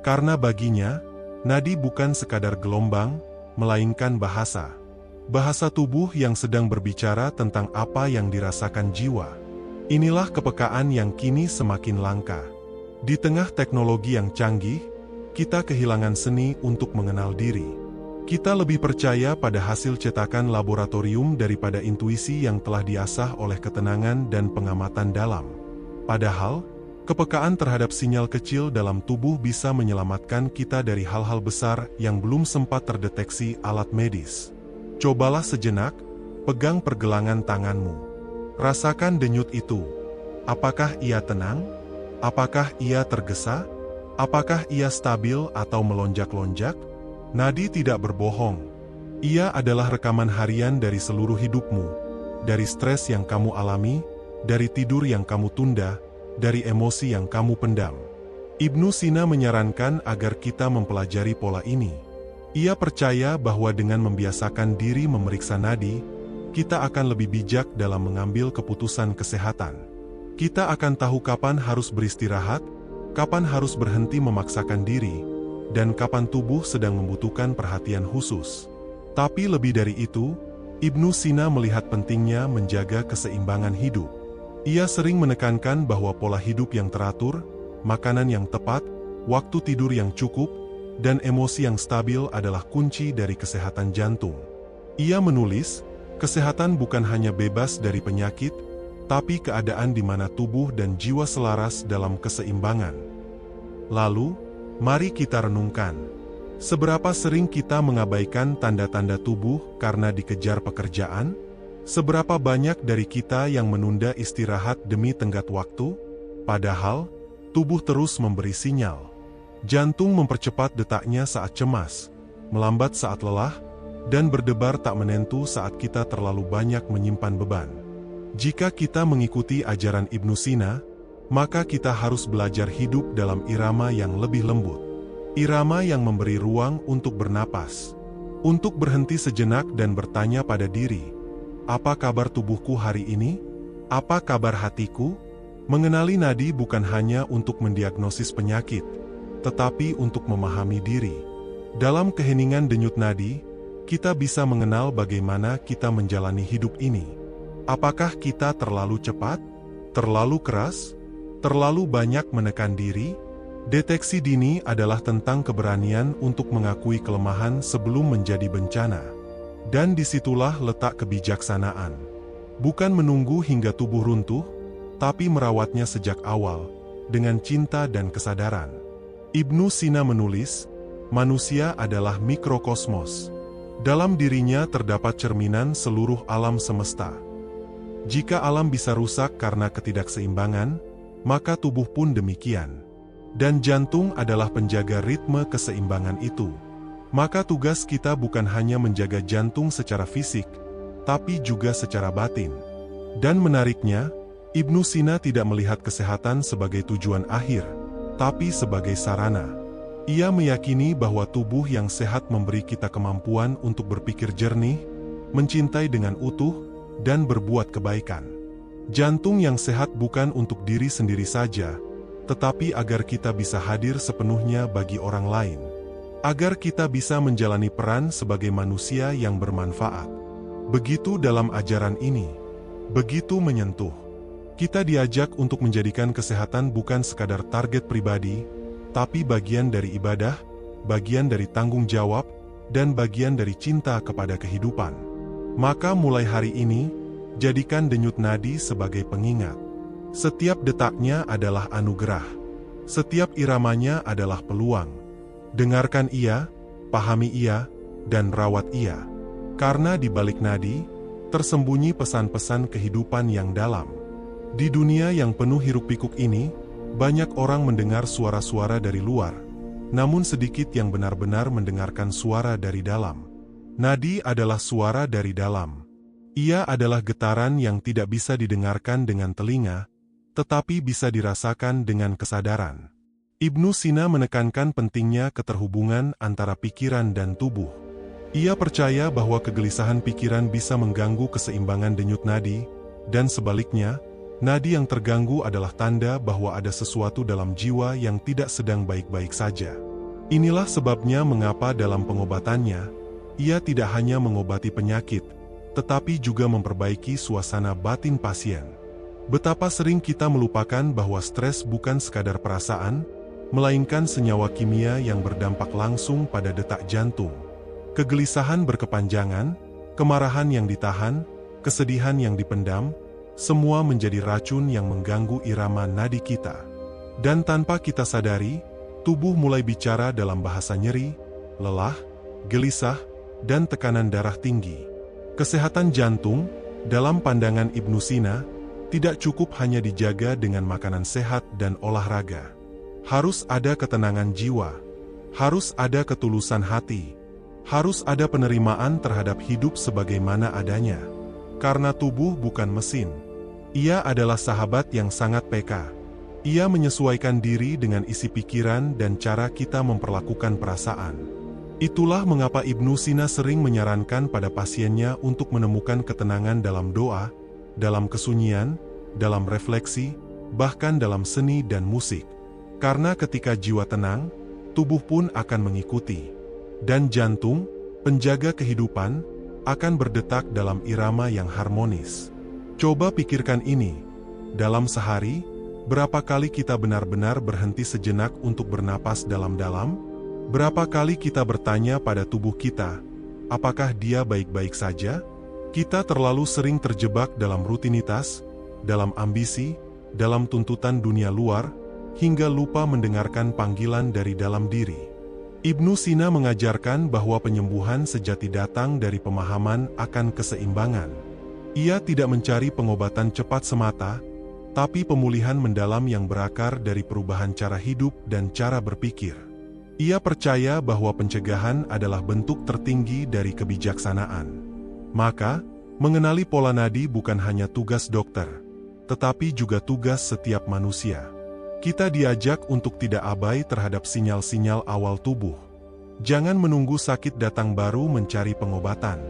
Karena baginya, nadi bukan sekadar gelombang, melainkan bahasa. Bahasa tubuh yang sedang berbicara tentang apa yang dirasakan jiwa. Inilah kepekaan yang kini semakin langka. Di tengah teknologi yang canggih, kita kehilangan seni untuk mengenal diri. Kita lebih percaya pada hasil cetakan laboratorium daripada intuisi yang telah diasah oleh ketenangan dan pengamatan dalam. Padahal, kepekaan terhadap sinyal kecil dalam tubuh bisa menyelamatkan kita dari hal-hal besar yang belum sempat terdeteksi alat medis. Cobalah sejenak, pegang pergelangan tanganmu. Rasakan denyut itu. Apakah ia tenang? Apakah ia tergesa? Apakah ia stabil atau melonjak-lonjak? Nadi tidak berbohong. Ia adalah rekaman harian dari seluruh hidupmu. Dari stres yang kamu alami, dari tidur yang kamu tunda, dari emosi yang kamu pendam. Ibnu Sina menyarankan agar kita mempelajari pola ini. Ia percaya bahwa dengan membiasakan diri memeriksa nadi, kita akan lebih bijak dalam mengambil keputusan kesehatan. Kita akan tahu kapan harus beristirahat, kapan harus berhenti memaksakan diri, dan kapan tubuh sedang membutuhkan perhatian khusus. Tapi lebih dari itu, Ibnu Sina melihat pentingnya menjaga keseimbangan hidup. Ia sering menekankan bahwa pola hidup yang teratur, makanan yang tepat, waktu tidur yang cukup, dan emosi yang stabil adalah kunci dari kesehatan jantung. Ia menulis, kesehatan bukan hanya bebas dari penyakit, tapi keadaan di mana tubuh dan jiwa selaras dalam keseimbangan. Lalu, mari kita renungkan. Seberapa sering kita mengabaikan tanda-tanda tubuh karena dikejar pekerjaan? Seberapa banyak dari kita yang menunda istirahat demi tenggat waktu? Padahal, tubuh terus memberi sinyal. Jantung mempercepat detaknya saat cemas, melambat saat lelah, dan berdebar tak menentu saat kita terlalu banyak menyimpan beban. Jika kita mengikuti ajaran Ibnu Sina, maka kita harus belajar hidup dalam irama yang lebih lembut. Irama yang memberi ruang untuk bernapas, untuk berhenti sejenak dan bertanya pada diri, apa kabar tubuhku hari ini? Apa kabar hatiku? Mengenali nadi bukan hanya untuk mendiagnosis penyakit, tetapi untuk memahami diri. Dalam keheningan denyut nadi, kita bisa mengenal bagaimana kita menjalani hidup ini. Apakah kita terlalu cepat? Terlalu keras? Terlalu banyak menekan diri? Deteksi dini adalah tentang keberanian untuk mengakui kelemahan sebelum menjadi bencana. Dan disitulah letak kebijaksanaan. Bukan menunggu hingga tubuh runtuh, tapi merawatnya sejak awal, dengan cinta dan kesadaran. Ibnu Sina menulis, manusia adalah mikrokosmos. Dalam dirinya terdapat cerminan seluruh alam semesta. Jika alam bisa rusak karena ketidakseimbangan, maka tubuh pun demikian. Dan jantung adalah penjaga ritme keseimbangan itu. Maka tugas kita bukan hanya menjaga jantung secara fisik, tapi juga secara batin. Dan menariknya, Ibnu Sina tidak melihat kesehatan sebagai tujuan akhir, tapi sebagai sarana. Ia meyakini bahwa tubuh yang sehat memberi kita kemampuan untuk berpikir jernih, mencintai dengan utuh, dan berbuat kebaikan. Jantung yang sehat bukan untuk diri sendiri saja, tetapi agar kita bisa hadir sepenuhnya bagi orang lain. Agar kita bisa menjalani peran sebagai manusia yang bermanfaat. Begitu dalam ajaran ini. Begitu menyentuh. Kita diajak untuk menjadikan kesehatan bukan sekadar target pribadi, tapi bagian dari ibadah, bagian dari tanggung jawab, dan bagian dari cinta kepada kehidupan. Maka mulai hari ini, jadikan denyut nadi sebagai pengingat. Setiap detaknya adalah anugerah. Setiap iramanya adalah peluang. Dengarkan ia, pahami ia, dan rawat ia. Karena di balik nadi, tersembunyi pesan-pesan kehidupan yang dalam. Di dunia yang penuh hiruk-pikuk ini, banyak orang mendengar suara-suara dari luar, namun sedikit yang benar-benar mendengarkan suara dari dalam. Nadi adalah suara dari dalam. Ia adalah getaran yang tidak bisa didengarkan dengan telinga, tetapi bisa dirasakan dengan kesadaran. Ibnu Sina menekankan pentingnya keterhubungan antara pikiran dan tubuh. Ia percaya bahwa kegelisahan pikiran bisa mengganggu keseimbangan denyut nadi, dan sebaliknya, nadi yang terganggu adalah tanda bahwa ada sesuatu dalam jiwa yang tidak sedang baik-baik saja. Inilah sebabnya mengapa dalam pengobatannya, ia tidak hanya mengobati penyakit, tetapi juga memperbaiki suasana batin pasien. Betapa sering kita melupakan bahwa stres bukan sekadar perasaan, melainkan senyawa kimia yang berdampak langsung pada detak jantung. Kegelisahan berkepanjangan, kemarahan yang ditahan, kesedihan yang dipendam, semua menjadi racun yang mengganggu irama nadi kita. Dan tanpa kita sadari, tubuh mulai bicara dalam bahasa nyeri, lelah, gelisah, dan tekanan darah tinggi. Kesehatan jantung, dalam pandangan Ibnu Sina, tidak cukup hanya dijaga dengan makanan sehat dan olahraga. Harus ada ketenangan jiwa, harus ada ketulusan hati, harus ada penerimaan terhadap hidup sebagaimana adanya. Karena tubuh bukan mesin. Ia adalah sahabat yang sangat peka. Ia menyesuaikan diri dengan isi pikiran dan cara kita memperlakukan perasaan. Itulah mengapa Ibnu Sina sering menyarankan pada pasiennya untuk menemukan ketenangan dalam doa, dalam kesunyian, dalam refleksi, bahkan dalam seni dan musik. Karena ketika jiwa tenang, tubuh pun akan mengikuti. Dan jantung, penjaga kehidupan, akan berdetak dalam irama yang harmonis. Coba pikirkan ini. Dalam sehari, berapa kali kita benar-benar berhenti sejenak untuk bernapas dalam-dalam? Berapa kali kita bertanya pada tubuh kita, apakah dia baik-baik saja? Kita terlalu sering terjebak dalam rutinitas, dalam ambisi, dalam tuntutan dunia luar, hingga lupa mendengarkan panggilan dari dalam diri. Ibnu Sina mengajarkan bahwa penyembuhan sejati datang dari pemahaman akan keseimbangan. Ia tidak mencari pengobatan cepat semata, tapi pemulihan mendalam yang berakar dari perubahan cara hidup dan cara berpikir. Ia percaya bahwa pencegahan adalah bentuk tertinggi dari kebijaksanaan. Maka, mengenali pola nadi bukan hanya tugas dokter, tetapi juga tugas setiap manusia. Kita diajak untuk tidak abai terhadap sinyal-sinyal awal tubuh. Jangan menunggu sakit datang baru mencari pengobatan.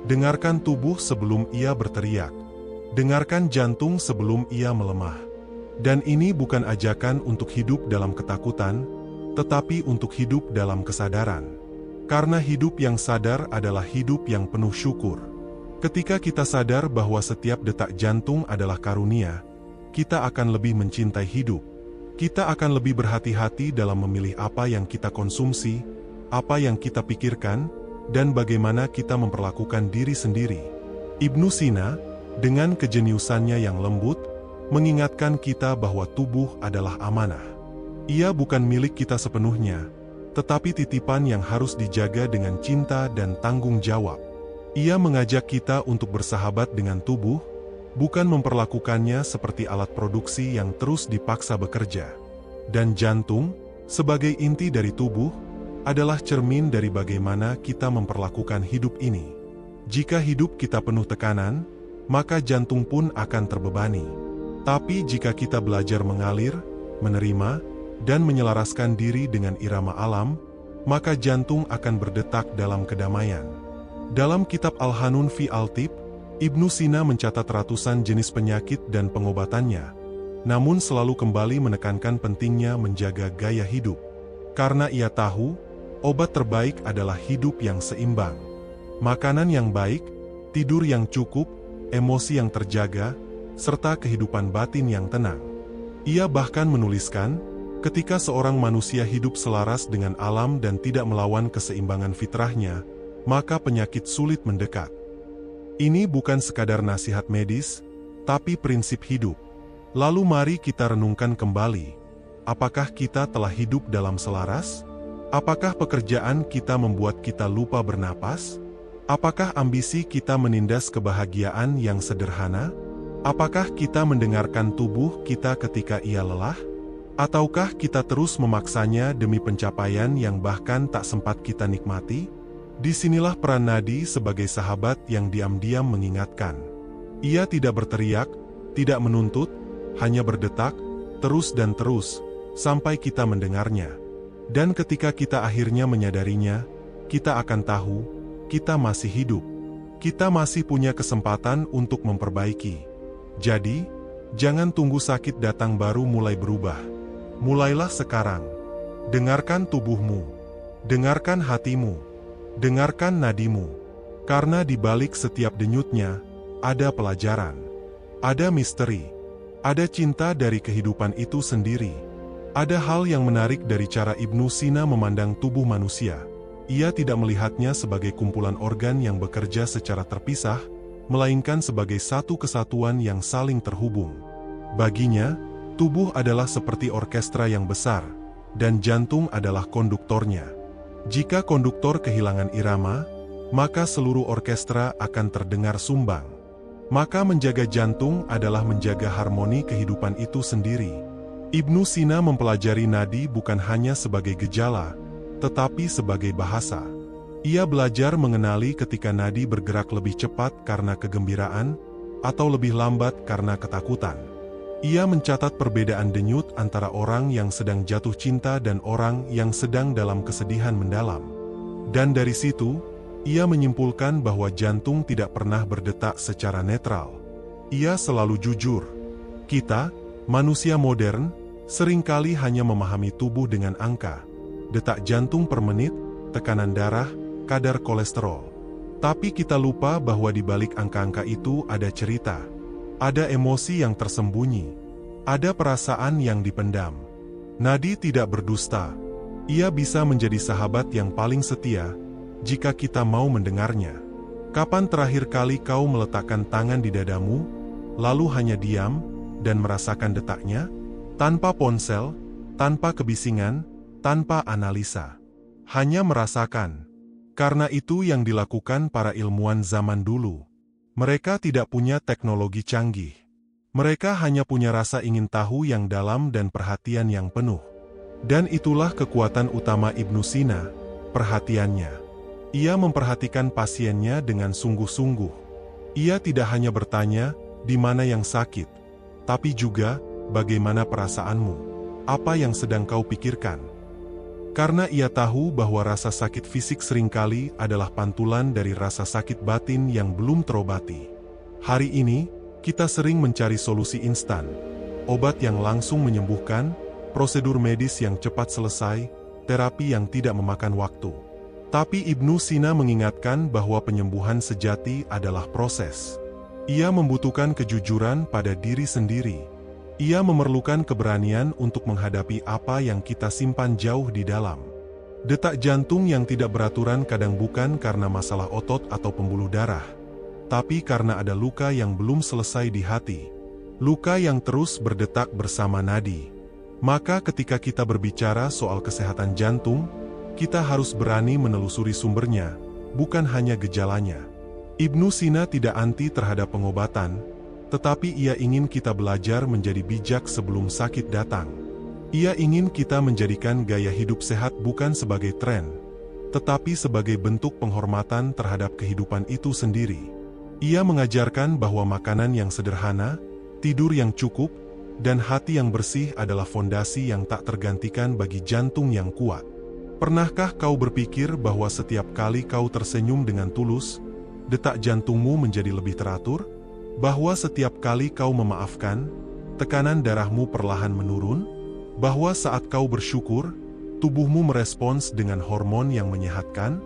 Dengarkan tubuh sebelum ia berteriak. Dengarkan jantung sebelum ia melemah. Dan ini bukan ajakan untuk hidup dalam ketakutan, tetapi untuk hidup dalam kesadaran. Karena hidup yang sadar adalah hidup yang penuh syukur. Ketika kita sadar bahwa setiap detak jantung adalah karunia, kita akan lebih mencintai hidup. Kita akan lebih berhati-hati dalam memilih apa yang kita konsumsi, apa yang kita pikirkan, dan bagaimana kita memperlakukan diri sendiri. Ibnu Sina, dengan kejeniusannya yang lembut, mengingatkan kita bahwa tubuh adalah amanah. Ia bukan milik kita sepenuhnya, tetapi titipan yang harus dijaga dengan cinta dan tanggung jawab. Ia mengajak kita untuk bersahabat dengan tubuh, bukan memperlakukannya seperti alat produksi yang terus dipaksa bekerja. Dan jantung, sebagai inti dari tubuh, adalah cermin dari bagaimana kita memperlakukan hidup ini. Jika hidup kita penuh tekanan, maka jantung pun akan terbebani. Tapi jika kita belajar mengalir, menerima, dan menyelaraskan diri dengan irama alam, maka jantung akan berdetak dalam kedamaian. Dalam kitab Al-Hanun fi Al-Tib, Ibnu Sina mencatat ratusan jenis penyakit dan pengobatannya, namun selalu kembali menekankan pentingnya menjaga gaya hidup. Karena ia tahu, obat terbaik adalah hidup yang seimbang. Makanan yang baik, tidur yang cukup, emosi yang terjaga, serta kehidupan batin yang tenang. Ia bahkan menuliskan, ketika seorang manusia hidup selaras dengan alam dan tidak melawan keseimbangan fitrahnya, maka penyakit sulit mendekat. Ini bukan sekadar nasihat medis, tapi prinsip hidup. Lalu mari kita renungkan kembali, apakah kita telah hidup dalam selaras? Apakah pekerjaan kita membuat kita lupa bernapas? Apakah ambisi kita menindas kebahagiaan yang sederhana? Apakah kita mendengarkan tubuh kita ketika ia lelah? Ataukah kita terus memaksanya demi pencapaian yang bahkan tak sempat kita nikmati? Disinilah peran nadi sebagai sahabat yang diam-diam mengingatkan. Ia tidak berteriak, tidak menuntut, hanya berdetak, terus dan terus, sampai kita mendengarnya. Dan ketika kita akhirnya menyadarinya, kita akan tahu, kita masih hidup. Kita masih punya kesempatan untuk memperbaiki. Jadi, jangan tunggu sakit datang baru mulai berubah. Mulailah sekarang. Dengarkan tubuhmu. Dengarkan hatimu. Dengarkan nadimu. Karena di balik setiap denyutnya, ada pelajaran. Ada misteri. Ada cinta dari kehidupan itu sendiri. Ada hal yang menarik dari cara Ibnu Sina memandang tubuh manusia. Ia tidak melihatnya sebagai kumpulan organ yang bekerja secara terpisah, melainkan sebagai satu kesatuan yang saling terhubung. Baginya, tubuh adalah seperti orkestra yang besar, dan jantung adalah konduktornya. Jika konduktor kehilangan irama, maka seluruh orkestra akan terdengar sumbang. Maka menjaga jantung adalah menjaga harmoni kehidupan itu sendiri. Ibnu Sina mempelajari nadi bukan hanya sebagai gejala, tetapi sebagai bahasa. Ia belajar mengenali ketika nadi bergerak lebih cepat karena kegembiraan, atau lebih lambat karena ketakutan. Ia mencatat perbedaan denyut antara orang yang sedang jatuh cinta dan orang yang sedang dalam kesedihan mendalam. Dan dari situ, ia menyimpulkan bahwa jantung tidak pernah berdetak secara netral. Ia selalu jujur. Kita, manusia modern, seringkali hanya memahami tubuh dengan angka, detak jantung per menit, tekanan darah, kadar kolesterol. Tapi kita lupa bahwa di balik angka-angka itu ada cerita. Ada emosi yang tersembunyi. Ada perasaan yang dipendam. Nadi tidak berdusta. Ia bisa menjadi sahabat yang paling setia, jika kita mau mendengarnya. Kapan terakhir kali kau meletakkan tangan di dadamu, lalu hanya diam, dan merasakan detaknya? Tanpa ponsel, tanpa kebisingan, tanpa analisa. Hanya merasakan. Karena itu yang dilakukan para ilmuwan zaman dulu. Mereka tidak punya teknologi canggih. Mereka hanya punya rasa ingin tahu yang dalam dan perhatian yang penuh. Dan itulah kekuatan utama Ibnu Sina, perhatiannya. Ia memperhatikan pasiennya dengan sungguh-sungguh. Ia tidak hanya bertanya, di mana yang sakit, tapi juga, bagaimana perasaanmu? Apa yang sedang kau pikirkan? Karena ia tahu bahwa rasa sakit fisik seringkali adalah pantulan dari rasa sakit batin yang belum terobati. Hari ini, kita sering mencari solusi instan, obat yang langsung menyembuhkan, prosedur medis yang cepat selesai, terapi yang tidak memakan waktu. Tapi Ibnu Sina mengingatkan bahwa penyembuhan sejati adalah proses. Ia membutuhkan kejujuran pada diri sendiri. Ia memerlukan keberanian untuk menghadapi apa yang kita simpan jauh di dalam. Detak jantung yang tidak beraturan kadang bukan karena masalah otot atau pembuluh darah, tapi karena ada luka yang belum selesai di hati. Luka yang terus berdetak bersama nadi. Maka ketika kita berbicara soal kesehatan jantung, kita harus berani menelusuri sumbernya, bukan hanya gejalanya. Ibnu Sina tidak anti terhadap pengobatan, tetapi ia ingin kita belajar menjadi bijak sebelum sakit datang. Ia ingin kita menjadikan gaya hidup sehat bukan sebagai tren, tetapi sebagai bentuk penghormatan terhadap kehidupan itu sendiri. Ia mengajarkan bahwa makanan yang sederhana, tidur yang cukup, dan hati yang bersih adalah fondasi yang tak tergantikan bagi jantung yang kuat. Pernahkah kau berpikir bahwa setiap kali kau tersenyum dengan tulus, detak jantungmu menjadi lebih teratur, bahwa setiap kali kau memaafkan, tekanan darahmu perlahan menurun, bahwa saat kau bersyukur, tubuhmu merespons dengan hormon yang menyehatkan.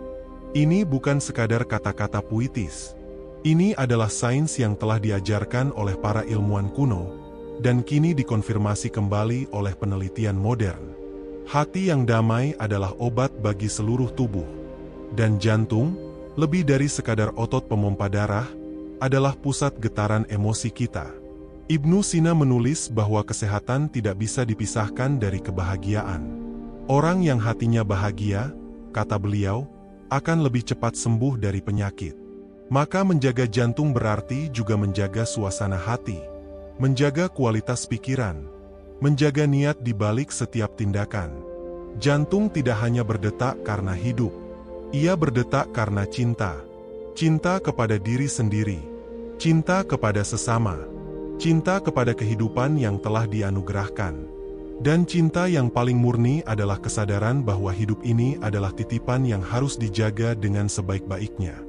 Ini bukan sekadar kata-kata puitis. Ini adalah sains yang telah diajarkan oleh para ilmuwan kuno, dan kini dikonfirmasi kembali oleh penelitian modern. Hati yang damai adalah obat bagi seluruh tubuh. Dan jantung, lebih dari sekadar otot pemompa darah, adalah pusat getaran emosi kita. Ibnu Sina menulis bahwa kesehatan tidak bisa dipisahkan dari kebahagiaan. Orang yang hatinya bahagia, kata beliau, akan lebih cepat sembuh dari penyakit. Maka menjaga jantung berarti juga menjaga suasana hati, menjaga kualitas pikiran, menjaga niat di balik setiap tindakan. Jantung tidak hanya berdetak karena hidup, ia berdetak karena cinta. Cinta kepada diri sendiri, cinta kepada sesama, cinta kepada kehidupan yang telah dianugerahkan. Dan cinta yang paling murni adalah kesadaran bahwa hidup ini adalah titipan yang harus dijaga dengan sebaik-baiknya.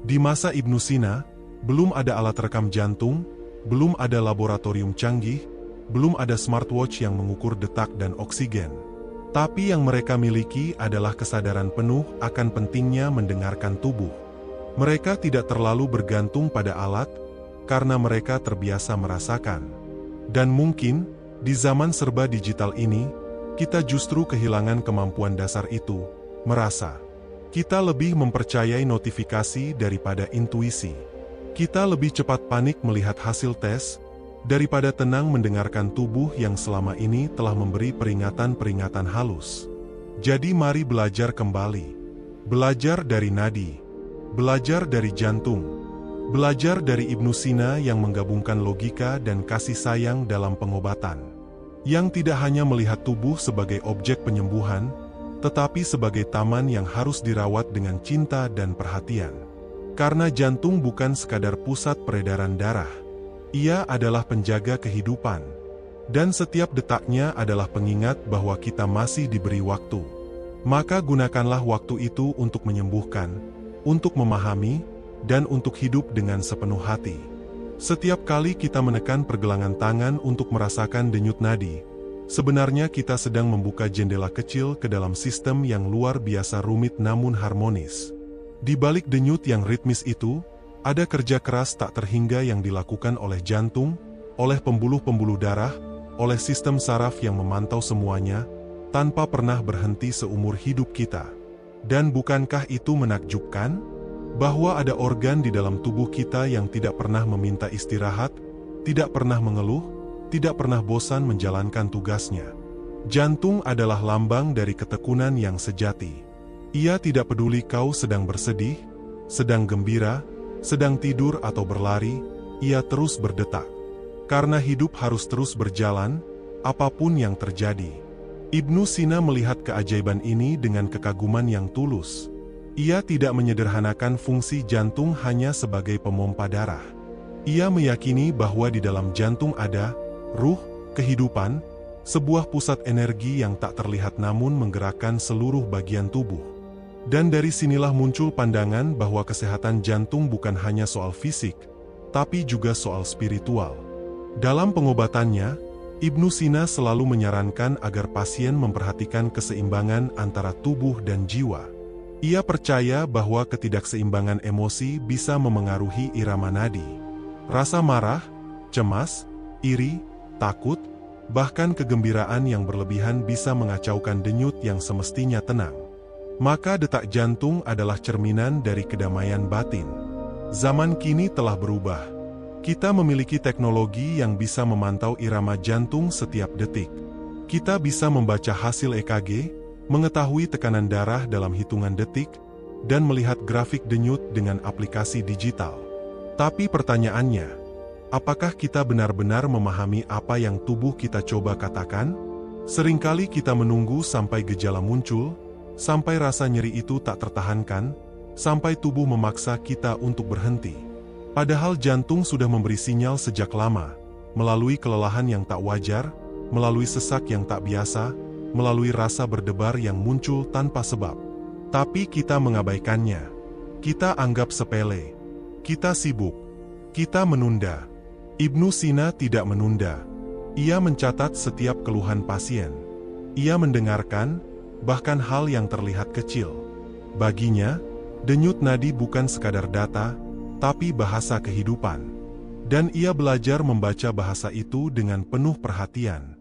Di masa Ibnu Sina, belum ada alat rekam jantung, belum ada laboratorium canggih, belum ada smartwatch yang mengukur detak dan oksigen. Tapi yang mereka miliki adalah kesadaran penuh akan pentingnya mendengarkan tubuh. Mereka tidak terlalu bergantung pada alat, karena mereka terbiasa merasakan. Dan mungkin, di zaman serba digital ini, kita justru kehilangan kemampuan dasar itu, merasa. Kita lebih mempercayai notifikasi daripada intuisi. Kita lebih cepat panik melihat hasil tes, daripada tenang mendengarkan tubuh yang selama ini telah memberi peringatan-peringatan halus. Jadi mari belajar kembali. Belajar dari nadi. Belajar dari jantung. Belajar dari Ibnu Sina yang menggabungkan logika dan kasih sayang dalam pengobatan. Yang tidak hanya melihat tubuh sebagai objek penyembuhan, tetapi sebagai taman yang harus dirawat dengan cinta dan perhatian. Karena jantung bukan sekadar pusat peredaran darah. Ia adalah penjaga kehidupan. Dan setiap detaknya adalah pengingat bahwa kita masih diberi waktu. Maka gunakanlah waktu itu untuk menyembuhkan, untuk memahami, dan untuk hidup dengan sepenuh hati. Setiap kali kita menekan pergelangan tangan untuk merasakan denyut nadi, sebenarnya kita sedang membuka jendela kecil ke dalam sistem yang luar biasa rumit namun harmonis. Di balik denyut yang ritmis itu, ada kerja keras tak terhingga yang dilakukan oleh jantung, oleh pembuluh-pembuluh darah, oleh sistem saraf yang memantau semuanya, tanpa pernah berhenti seumur hidup kita. Dan bukankah itu menakjubkan? Bahwa ada organ di dalam tubuh kita yang tidak pernah meminta istirahat, tidak pernah mengeluh, tidak pernah bosan menjalankan tugasnya. Jantung adalah lambang dari ketekunan yang sejati. Ia tidak peduli kau sedang bersedih, sedang gembira, sedang tidur atau berlari, ia terus berdetak. Karena hidup harus terus berjalan, apapun yang terjadi. Ibnu Sina melihat keajaiban ini dengan kekaguman yang tulus. Ia tidak menyederhanakan fungsi jantung hanya sebagai pemompa darah. Ia meyakini bahwa di dalam jantung ada ruh, kehidupan, sebuah pusat energi yang tak terlihat namun menggerakkan seluruh bagian tubuh. Dan dari sinilah muncul pandangan bahwa kesehatan jantung bukan hanya soal fisik, tapi juga soal spiritual. Dalam pengobatannya, Ibnu Sina selalu menyarankan agar pasien memperhatikan keseimbangan antara tubuh dan jiwa. Ia percaya bahwa ketidakseimbangan emosi bisa memengaruhi irama nadi. Rasa marah, cemas, iri, takut, bahkan kegembiraan yang berlebihan bisa mengacaukan denyut yang semestinya tenang. Maka detak jantung adalah cerminan dari kedamaian batin. Zaman kini telah berubah. Kita memiliki teknologi yang bisa memantau irama jantung setiap detik. Kita bisa membaca hasil EKG, mengetahui tekanan darah dalam hitungan detik, dan melihat grafik denyut dengan aplikasi digital. Tapi pertanyaannya, apakah kita benar-benar memahami apa yang tubuh kita coba katakan? Seringkali kita menunggu sampai gejala muncul, sampai rasa nyeri itu tak tertahankan, sampai tubuh memaksa kita untuk berhenti. Padahal jantung sudah memberi sinyal sejak lama, melalui kelelahan yang tak wajar, melalui sesak yang tak biasa, melalui rasa berdebar yang muncul tanpa sebab. Tapi kita mengabaikannya. Kita anggap sepele. Kita sibuk. Kita menunda. Ibnu Sina tidak menunda. Ia mencatat setiap keluhan pasien. Ia mendengarkan, bahkan hal yang terlihat kecil. Baginya, denyut nadi bukan sekadar data, tapi bahasa kehidupan. Dan ia belajar membaca bahasa itu dengan penuh perhatian.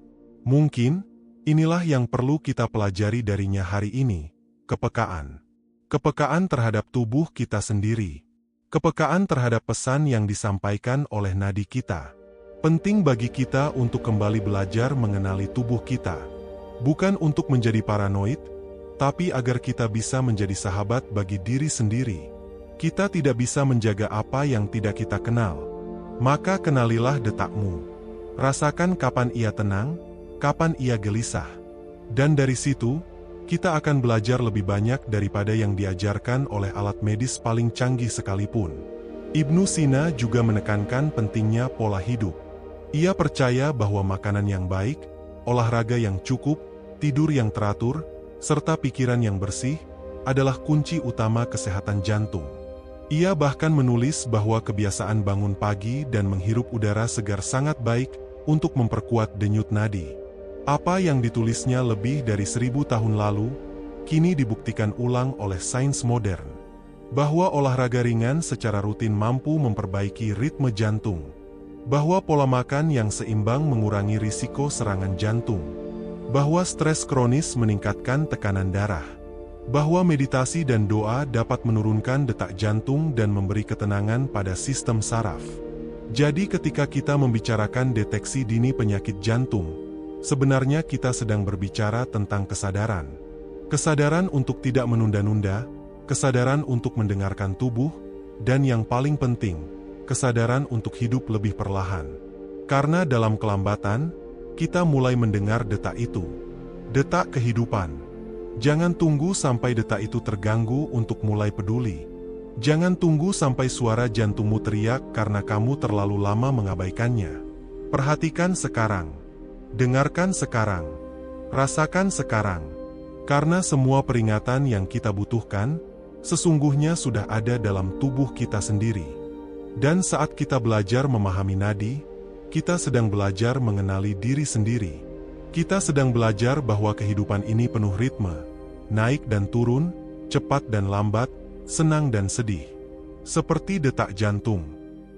Mungkin, inilah yang perlu kita pelajari darinya hari ini, kepekaan. Kepekaan terhadap tubuh kita sendiri. Kepekaan terhadap pesan yang disampaikan oleh nadi kita. Penting bagi kita untuk kembali belajar mengenali tubuh kita. Bukan untuk menjadi paranoid, tapi agar kita bisa menjadi sahabat bagi diri sendiri. Kita tidak bisa menjaga apa yang tidak kita kenal. Maka kenalilah detakmu. Rasakan kapan ia tenang, kapan ia gelisah. Dan dari situ, kita akan belajar lebih banyak daripada yang diajarkan oleh alat medis paling canggih sekalipun. Ibnu Sina juga menekankan pentingnya pola hidup. Ia percaya bahwa makanan yang baik, olahraga yang cukup, tidur yang teratur, serta pikiran yang bersih, adalah kunci utama kesehatan jantung. Ia bahkan menulis bahwa kebiasaan bangun pagi dan menghirup udara segar sangat baik untuk memperkuat denyut nadi. Apa yang ditulisnya lebih dari 1000 tahun lalu, kini dibuktikan ulang oleh sains modern. Bahwa olahraga ringan secara rutin mampu memperbaiki ritme jantung. Bahwa pola makan yang seimbang mengurangi risiko serangan jantung. Bahwa stres kronis meningkatkan tekanan darah. Bahwa meditasi dan doa dapat menurunkan detak jantung dan memberi ketenangan pada sistem saraf. Jadi ketika kita membicarakan deteksi dini penyakit jantung, sebenarnya kita sedang berbicara tentang kesadaran. Kesadaran untuk tidak menunda-nunda, kesadaran untuk mendengarkan tubuh, dan yang paling penting, kesadaran untuk hidup lebih perlahan. Karena dalam kelambatan, kita mulai mendengar detak itu. Detak kehidupan. Jangan tunggu sampai detak itu terganggu untuk mulai peduli. Jangan tunggu sampai suara jantungmu teriak karena kamu terlalu lama mengabaikannya. Perhatikan sekarang. Dengarkan sekarang. Rasakan sekarang. Karena semua peringatan yang kita butuhkan, sesungguhnya sudah ada dalam tubuh kita sendiri. Dan saat kita belajar memahami nadi, kita sedang belajar mengenali diri sendiri. Kita sedang belajar bahwa kehidupan ini penuh ritme, naik dan turun, cepat dan lambat, senang dan sedih. Seperti detak jantung,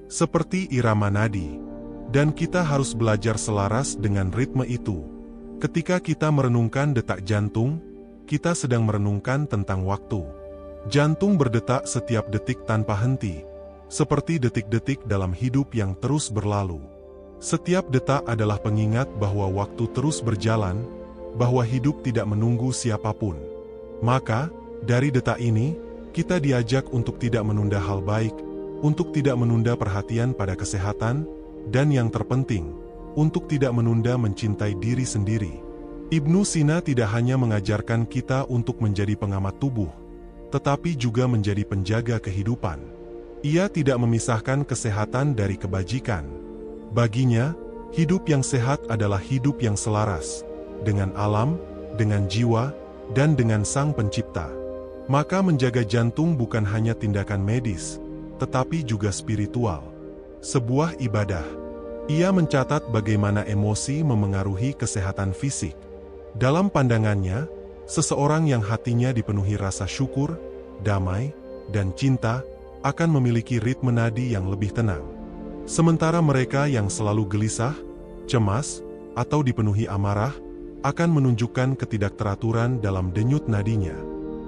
seperti irama nadi. Dan kita harus belajar selaras dengan ritme itu. Ketika kita merenungkan detak jantung, kita sedang merenungkan tentang waktu. Jantung berdetak setiap detik tanpa henti, seperti detik-detik dalam hidup yang terus berlalu. Setiap detak adalah pengingat bahwa waktu terus berjalan, bahwa hidup tidak menunggu siapapun. Maka, dari detak ini, kita diajak untuk tidak menunda hal baik, untuk tidak menunda perhatian pada kesehatan, dan yang terpenting, untuk tidak menunda mencintai diri sendiri. Ibnu Sina tidak hanya mengajarkan kita untuk menjadi pengamat tubuh, tetapi juga menjadi penjaga kehidupan. Ia tidak memisahkan kesehatan dari kebajikan. Baginya, hidup yang sehat adalah hidup yang selaras, dengan alam, dengan jiwa, dan dengan Sang Pencipta. Maka menjaga jantung bukan hanya tindakan medis, tetapi juga spiritual. Sebuah ibadah. Ia mencatat bagaimana emosi memengaruhi kesehatan fisik. Dalam pandangannya, seseorang yang hatinya dipenuhi rasa syukur, damai, dan cinta, akan memiliki ritme nadi yang lebih tenang. Sementara mereka yang selalu gelisah, cemas, atau dipenuhi amarah, akan menunjukkan ketidakteraturan dalam denyut nadinya.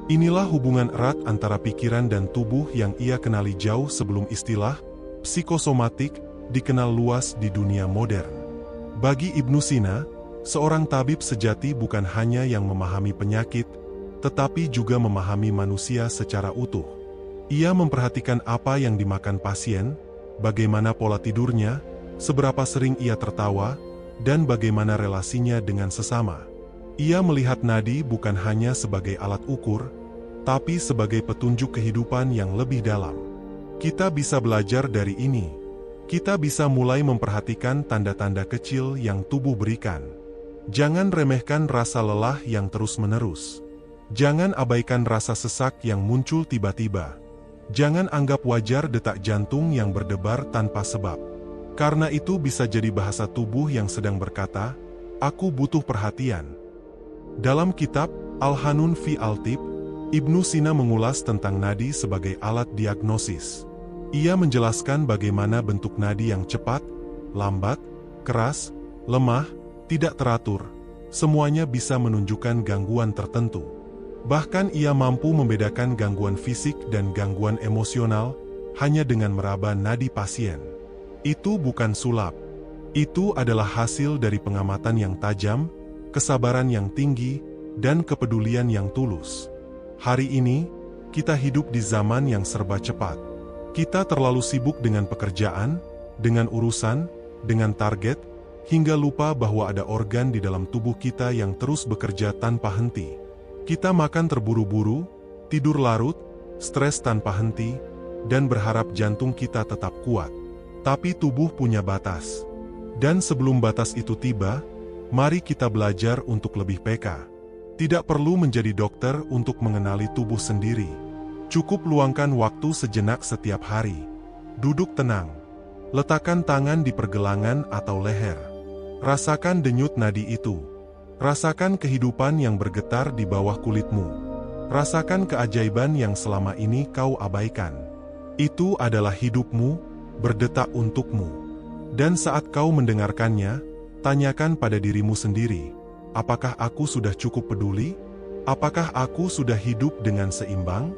Inilah hubungan erat antara pikiran dan tubuh yang ia kenali jauh sebelum istilah psikosomatik dikenal luas di dunia modern. Bagi Ibnu Sina, seorang tabib sejati bukan hanya yang memahami penyakit, tetapi juga memahami manusia secara utuh. Ia memperhatikan apa yang dimakan pasien, bagaimana pola tidurnya, seberapa sering ia tertawa, dan bagaimana relasinya dengan sesama. Ia melihat nadi bukan hanya sebagai alat ukur, tapi sebagai petunjuk kehidupan yang lebih dalam. Kita bisa belajar dari ini. Kita bisa mulai memperhatikan tanda-tanda kecil yang tubuh berikan. Jangan remehkan rasa lelah yang terus-menerus. Jangan abaikan rasa sesak yang muncul tiba-tiba. Jangan anggap wajar detak jantung yang berdebar tanpa sebab. Karena itu bisa jadi bahasa tubuh yang sedang berkata, "Aku butuh perhatian." Dalam kitab Al-Hanun fi Al-Tib, Ibnu Sina mengulas tentang nadi sebagai alat diagnosis. Ia menjelaskan bagaimana bentuk nadi yang cepat, lambat, keras, lemah, tidak teratur, semuanya bisa menunjukkan gangguan tertentu. Bahkan ia mampu membedakan gangguan fisik dan gangguan emosional hanya dengan meraba nadi pasien. Itu bukan sulap. Itu adalah hasil dari pengamatan yang tajam, kesabaran yang tinggi, dan kepedulian yang tulus. Hari ini, kita hidup di zaman yang serba cepat. Kita terlalu sibuk dengan pekerjaan, dengan urusan, dengan target, hingga lupa bahwa ada organ di dalam tubuh kita yang terus bekerja tanpa henti. Kita makan terburu-buru, tidur larut, stres tanpa henti, dan berharap jantung kita tetap kuat. Tapi tubuh punya batas. Dan sebelum batas itu tiba, mari kita belajar untuk lebih peka. Tidak perlu menjadi dokter untuk mengenali tubuh sendiri. Cukup luangkan waktu sejenak setiap hari. Duduk tenang. Letakkan tangan di pergelangan atau leher. Rasakan denyut nadi itu. Rasakan kehidupan yang bergetar di bawah kulitmu. Rasakan keajaiban yang selama ini kau abaikan. Itu adalah hidupmu, berdetak untukmu. Dan saat kau mendengarkannya, tanyakan pada dirimu sendiri, apakah aku sudah cukup peduli? Apakah aku sudah hidup dengan seimbang?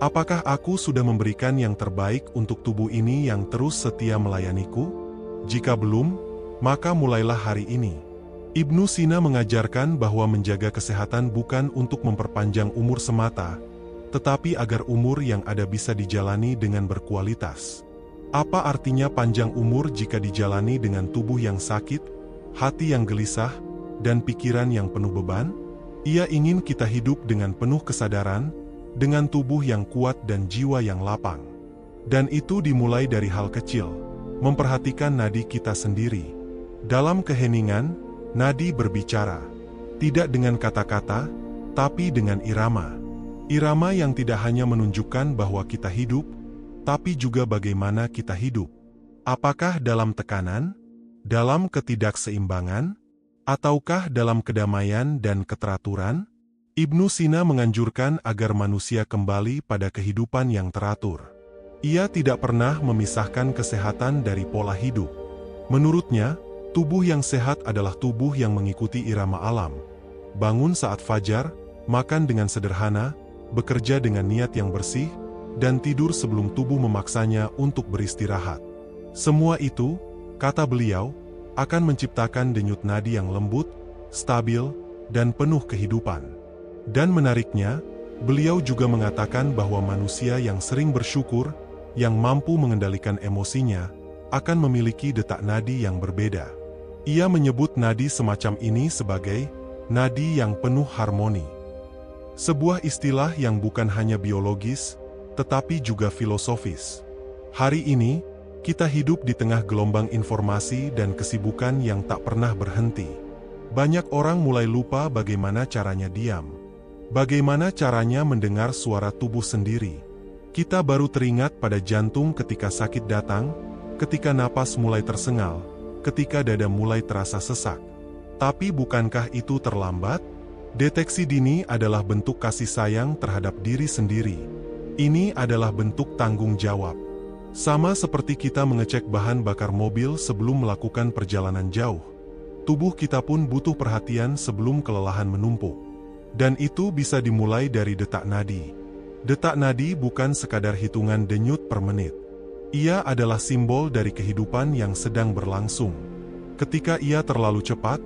Apakah aku sudah memberikan yang terbaik untuk tubuh ini yang terus setia melayaniku? Jika belum, maka mulailah hari ini. Ibnu Sina mengajarkan bahwa menjaga kesehatan bukan untuk memperpanjang umur semata, tetapi agar umur yang ada bisa dijalani dengan berkualitas. Apa artinya panjang umur jika dijalani dengan tubuh yang sakit, hati yang gelisah, dan pikiran yang penuh beban? Ia ingin kita hidup dengan penuh kesadaran, dengan tubuh yang kuat dan jiwa yang lapang. Dan itu dimulai dari hal kecil, memperhatikan nadi kita sendiri. Dalam keheningan, nadi berbicara. Tidak dengan kata-kata, tapi dengan irama. Irama yang tidak hanya menunjukkan bahwa kita hidup, tapi juga bagaimana kita hidup. Apakah dalam tekanan, dalam ketidakseimbangan, ataukah dalam kedamaian dan keteraturan? Ibnu Sina menganjurkan agar manusia kembali pada kehidupan yang teratur. Ia tidak pernah memisahkan kesehatan dari pola hidup. Menurutnya, tubuh yang sehat adalah tubuh yang mengikuti irama alam. Bangun saat fajar, makan dengan sederhana, bekerja dengan niat yang bersih, dan tidur sebelum tubuh memaksanya untuk beristirahat. Semua itu, kata beliau, akan menciptakan denyut nadi yang lembut, stabil, dan penuh kehidupan. Dan menariknya, beliau juga mengatakan bahwa manusia yang sering bersyukur, yang mampu mengendalikan emosinya, akan memiliki detak nadi yang berbeda. Ia menyebut nadi semacam ini sebagai nadi yang penuh harmoni. Sebuah istilah yang bukan hanya biologis, tetapi juga filosofis. Hari ini, kita hidup di tengah gelombang informasi dan kesibukan yang tak pernah berhenti. Banyak orang mulai lupa bagaimana caranya diam. Bagaimana caranya mendengar suara tubuh sendiri. Kita baru teringat pada jantung ketika sakit datang, ketika napas mulai tersengal, ketika dada mulai terasa sesak. Tapi bukankah itu terlambat? Deteksi dini adalah bentuk kasih sayang terhadap diri sendiri. Ini adalah bentuk tanggung jawab. Sama seperti kita mengecek bahan bakar mobil sebelum melakukan perjalanan jauh. Tubuh kita pun butuh perhatian sebelum kelelahan menumpuk. Dan itu bisa dimulai dari detak nadi. Detak nadi bukan sekadar hitungan denyut per menit. Ia adalah simbol dari kehidupan yang sedang berlangsung. Ketika ia terlalu cepat,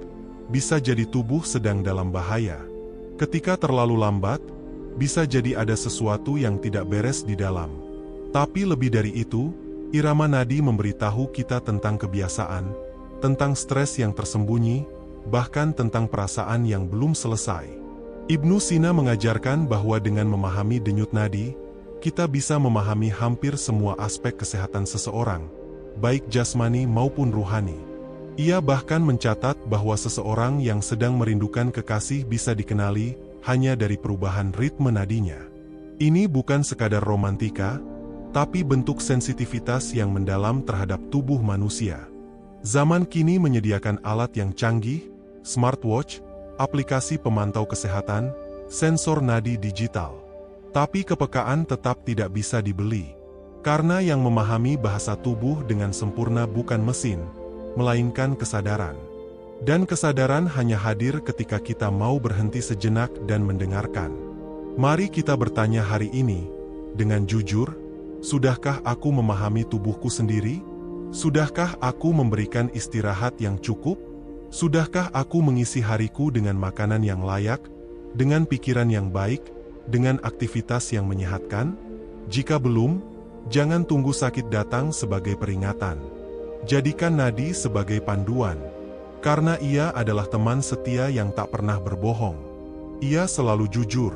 bisa jadi tubuh sedang dalam bahaya. Ketika terlalu lambat, bisa jadi ada sesuatu yang tidak beres di dalam. Tapi lebih dari itu, irama nadi memberitahu kita tentang kebiasaan, tentang stres yang tersembunyi, bahkan tentang perasaan yang belum selesai. Ibnu Sina mengajarkan bahwa dengan memahami denyut nadi, kita bisa memahami hampir semua aspek kesehatan seseorang, baik jasmani maupun rohani. Ia bahkan mencatat bahwa seseorang yang sedang merindukan kekasih bisa dikenali hanya dari perubahan ritme nadinya. Ini bukan sekadar romantika, tapi bentuk sensitivitas yang mendalam terhadap tubuh manusia. Zaman kini menyediakan alat yang canggih, smartwatch, aplikasi pemantau kesehatan, sensor nadi digital. Tapi kepekaan tetap tidak bisa dibeli. Karena yang memahami bahasa tubuh dengan sempurna bukan mesin, melainkan kesadaran. Dan kesadaran hanya hadir ketika kita mau berhenti sejenak dan mendengarkan. Mari kita bertanya hari ini, dengan jujur, sudahkah aku memahami tubuhku sendiri? Sudahkah aku memberikan istirahat yang cukup? Sudahkah aku mengisi hariku dengan makanan yang layak, dengan pikiran yang baik, dengan aktivitas yang menyehatkan? Jika belum, jangan tunggu sakit datang sebagai peringatan. Jadikan nadi sebagai panduan. Karena ia adalah teman setia yang tak pernah berbohong. Ia selalu jujur.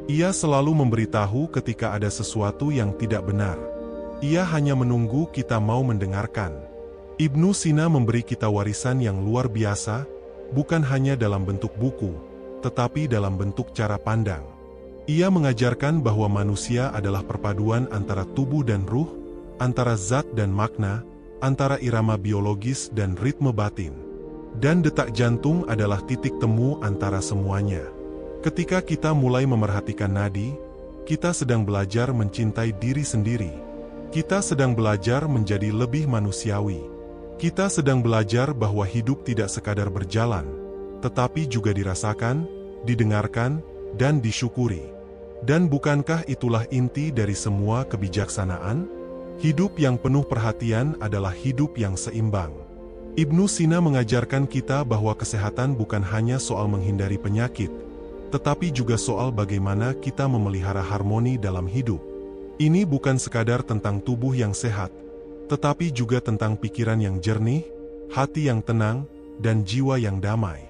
Ia selalu memberitahu ketika ada sesuatu yang tidak benar. Ia hanya menunggu kita mau mendengarkan. Ibnu Sina memberi kita warisan yang luar biasa, bukan hanya dalam bentuk buku, tetapi dalam bentuk cara pandang. Ia mengajarkan bahwa manusia adalah perpaduan antara tubuh dan ruh, antara zat dan makna, antara irama biologis dan ritme batin. Dan detak jantung adalah titik temu antara semuanya. Ketika kita mulai memerhatikan nadi, kita sedang belajar mencintai diri sendiri. Kita sedang belajar menjadi lebih manusiawi. Kita sedang belajar bahwa hidup tidak sekadar berjalan, tetapi juga dirasakan, didengarkan, dan disyukuri. Dan bukankah itulah inti dari semua kebijaksanaan? Hidup yang penuh perhatian adalah hidup yang seimbang. Ibnu Sina mengajarkan kita bahwa kesehatan bukan hanya soal menghindari penyakit, tetapi juga soal bagaimana kita memelihara harmoni dalam hidup. Ini bukan sekadar tentang tubuh yang sehat, tetapi juga tentang pikiran yang jernih, hati yang tenang, dan jiwa yang damai.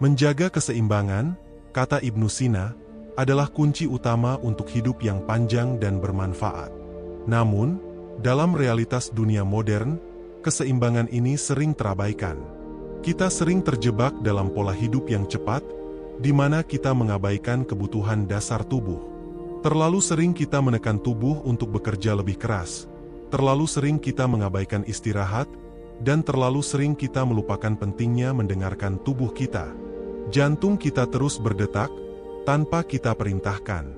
Menjaga keseimbangan, kata Ibnu Sina, adalah kunci utama untuk hidup yang panjang dan bermanfaat. Namun, dalam realitas dunia modern, keseimbangan ini sering terabaikan. Kita sering terjebak dalam pola hidup yang cepat, di mana kita mengabaikan kebutuhan dasar tubuh. Terlalu sering kita menekan tubuh untuk bekerja lebih keras. Terlalu sering kita mengabaikan istirahat, dan terlalu sering kita melupakan pentingnya mendengarkan tubuh kita. Jantung kita terus berdetak, tanpa kita perintahkan.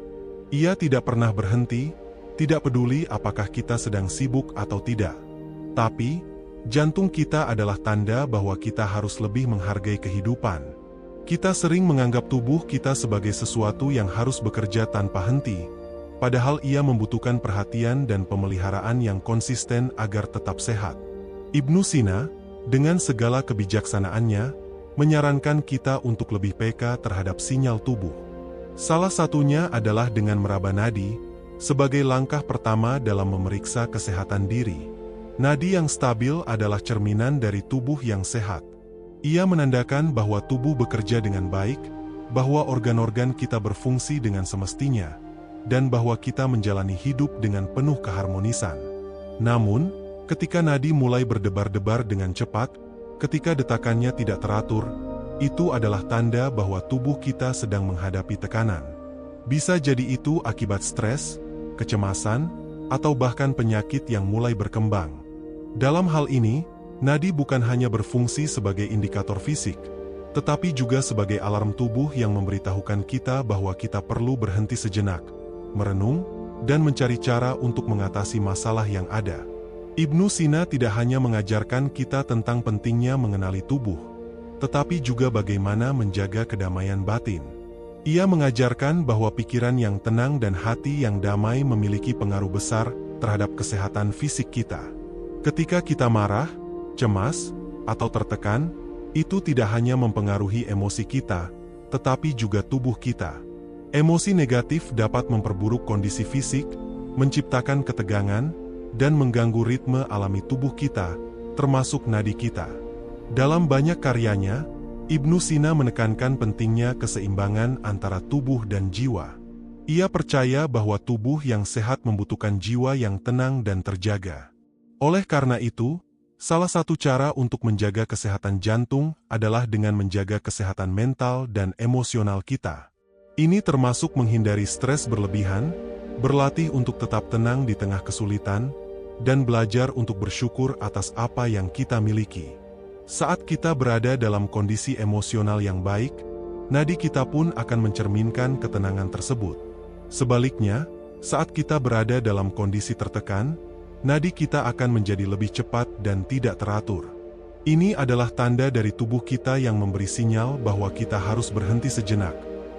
Ia tidak pernah berhenti, tidak peduli apakah kita sedang sibuk atau tidak. Tapi, jantung kita adalah tanda bahwa kita harus lebih menghargai kehidupan. Kita sering menganggap tubuh kita sebagai sesuatu yang harus bekerja tanpa henti, padahal ia membutuhkan perhatian dan pemeliharaan yang konsisten agar tetap sehat. Ibnu Sina, dengan segala kebijaksanaannya, menyarankan kita untuk lebih peka terhadap sinyal tubuh. Salah satunya adalah dengan meraba nadi, sebagai langkah pertama dalam memeriksa kesehatan diri. Nadi yang stabil adalah cerminan dari tubuh yang sehat. Ia menandakan bahwa tubuh bekerja dengan baik, bahwa organ-organ kita berfungsi dengan semestinya, dan bahwa kita menjalani hidup dengan penuh keharmonisan. Namun, ketika nadi mulai berdebar-debar dengan cepat, ketika detakannya tidak teratur, itu adalah tanda bahwa tubuh kita sedang menghadapi tekanan. Bisa jadi itu akibat stres, kecemasan, atau bahkan penyakit yang mulai berkembang. Dalam hal ini, nadi bukan hanya berfungsi sebagai indikator fisik, tetapi juga sebagai alarm tubuh yang memberitahukan kita bahwa kita perlu berhenti sejenak, merenung, dan mencari cara untuk mengatasi masalah yang ada. Ibnu Sina tidak hanya mengajarkan kita tentang pentingnya mengenali tubuh, tetapi juga bagaimana menjaga kedamaian batin. Ia mengajarkan bahwa pikiran yang tenang dan hati yang damai memiliki pengaruh besar terhadap kesehatan fisik kita. Ketika kita marah, cemas, atau tertekan, itu tidak hanya mempengaruhi emosi kita, tetapi juga tubuh kita. Emosi negatif dapat memperburuk kondisi fisik, menciptakan ketegangan, dan mengganggu ritme alami tubuh kita, termasuk nadi kita. Dalam banyak karyanya, Ibnu Sina menekankan pentingnya keseimbangan antara tubuh dan jiwa. Ia percaya bahwa tubuh yang sehat membutuhkan jiwa yang tenang dan terjaga. Oleh karena itu, salah satu cara untuk menjaga kesehatan jantung adalah dengan menjaga kesehatan mental dan emosional kita. Ini termasuk menghindari stres berlebihan, berlatih untuk tetap tenang di tengah kesulitan, dan belajar untuk bersyukur atas apa yang kita miliki. Saat kita berada dalam kondisi emosional yang baik, nadi kita pun akan mencerminkan ketenangan tersebut. Sebaliknya, saat kita berada dalam kondisi tertekan, nadi kita akan menjadi lebih cepat dan tidak teratur. Ini adalah tanda dari tubuh kita yang memberi sinyal bahwa kita harus berhenti sejenak,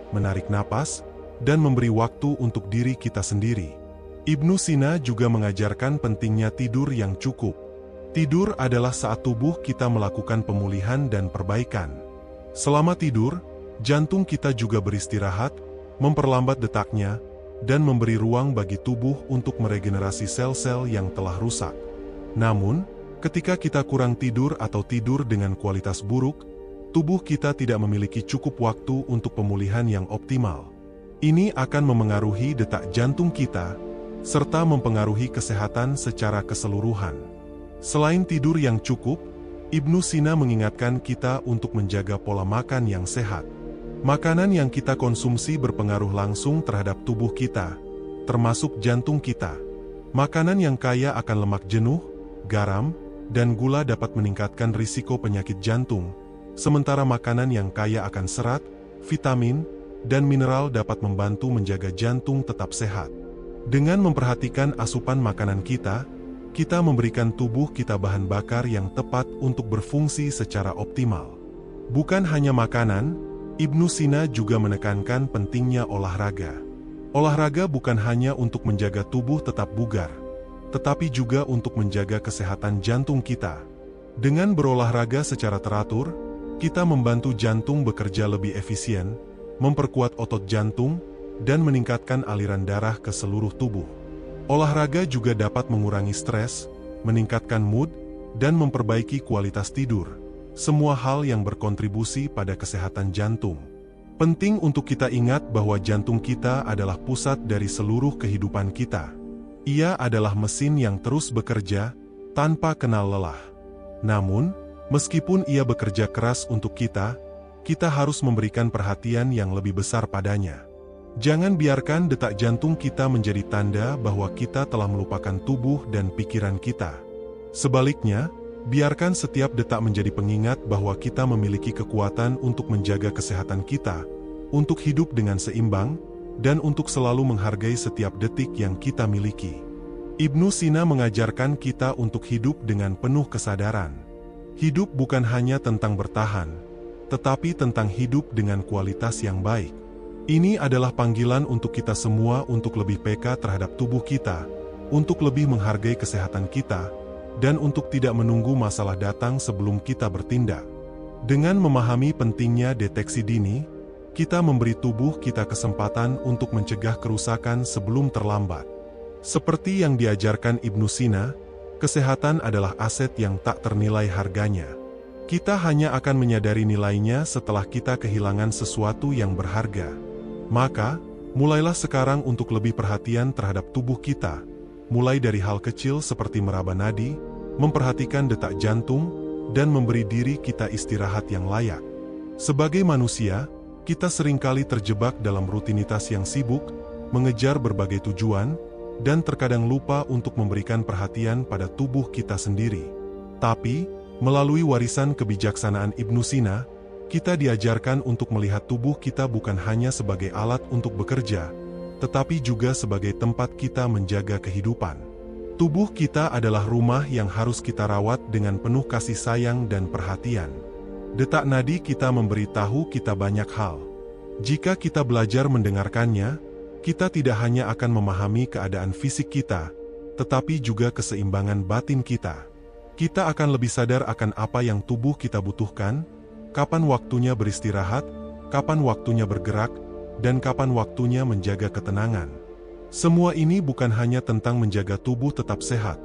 menarik napas, dan memberi waktu untuk diri kita sendiri. Ibnu Sina juga mengajarkan pentingnya tidur yang cukup. Tidur adalah saat tubuh kita melakukan pemulihan dan perbaikan. Selama tidur, jantung kita juga beristirahat, memperlambat detaknya, dan memberi ruang bagi tubuh untuk meregenerasi sel-sel yang telah rusak. Namun, ketika kita kurang tidur atau tidur dengan kualitas buruk, tubuh kita tidak memiliki cukup waktu untuk pemulihan yang optimal. Ini akan memengaruhi detak jantung kita, serta mempengaruhi kesehatan secara keseluruhan. Selain tidur yang cukup, Ibnu Sina mengingatkan kita untuk menjaga pola makan yang sehat. Makanan yang kita konsumsi berpengaruh langsung terhadap tubuh kita, termasuk jantung kita. Makanan yang kaya akan lemak jenuh, garam, dan gula dapat meningkatkan risiko penyakit jantung, sementara makanan yang kaya akan serat, vitamin, dan mineral dapat membantu menjaga jantung tetap sehat. Dengan memperhatikan asupan makanan kita memberikan tubuh kita bahan bakar yang tepat untuk berfungsi secara optimal. Bukan hanya makanan, Ibnu Sina juga menekankan pentingnya olahraga. Olahraga bukan hanya untuk menjaga tubuh tetap bugar, tetapi juga untuk menjaga kesehatan jantung kita. Dengan berolahraga secara teratur, kita membantu jantung bekerja lebih efisien, memperkuat otot jantung, dan meningkatkan aliran darah ke seluruh tubuh. Olahraga juga dapat mengurangi stres, meningkatkan mood, dan memperbaiki kualitas tidur. Semua hal yang berkontribusi pada kesehatan jantung. Penting untuk kita ingat bahwa jantung kita adalah pusat dari seluruh kehidupan kita. Ia adalah mesin yang terus bekerja, tanpa kenal lelah. Namun, meskipun ia bekerja keras untuk kita harus memberikan perhatian yang lebih besar padanya. Jangan biarkan detak jantung kita menjadi tanda bahwa kita telah melupakan tubuh dan pikiran kita. Sebaliknya, biarkan setiap detak menjadi pengingat bahwa kita memiliki kekuatan untuk menjaga kesehatan kita, untuk hidup dengan seimbang, dan untuk selalu menghargai setiap detik yang kita miliki. Ibnu Sina mengajarkan kita untuk hidup dengan penuh kesadaran. Hidup bukan hanya tentang bertahan, tetapi tentang hidup dengan kualitas yang baik. Ini adalah panggilan untuk kita semua untuk lebih peka terhadap tubuh kita, untuk lebih menghargai kesehatan kita, dan untuk tidak menunggu masalah datang sebelum kita bertindak. Dengan memahami pentingnya deteksi dini, kita memberi tubuh kita kesempatan untuk mencegah kerusakan sebelum terlambat. Seperti yang diajarkan Ibnu Sina, kesehatan adalah aset yang tak ternilai harganya. Kita hanya akan menyadari nilainya setelah kita kehilangan sesuatu yang berharga. Maka, mulailah sekarang untuk lebih perhatian terhadap tubuh kita, mulai dari hal kecil seperti meraba nadi, memperhatikan detak jantung, dan memberi diri kita istirahat yang layak. Sebagai manusia, kita seringkali terjebak dalam rutinitas yang sibuk, mengejar berbagai tujuan, dan terkadang lupa untuk memberikan perhatian pada tubuh kita sendiri. Tapi, melalui warisan kebijaksanaan Ibnu Sina, kita diajarkan untuk melihat tubuh kita bukan hanya sebagai alat untuk bekerja, tetapi juga sebagai tempat kita menjaga kehidupan. Tubuh kita adalah rumah yang harus kita rawat dengan penuh kasih sayang dan perhatian. Detak nadi kita memberitahu kita banyak hal. Jika kita belajar mendengarkannya, kita tidak hanya akan memahami keadaan fisik kita, tetapi juga keseimbangan batin kita. Kita akan lebih sadar akan apa yang tubuh kita butuhkan, kapan waktunya beristirahat, kapan waktunya bergerak, dan kapan waktunya menjaga ketenangan. Semua ini bukan hanya tentang menjaga tubuh tetap sehat,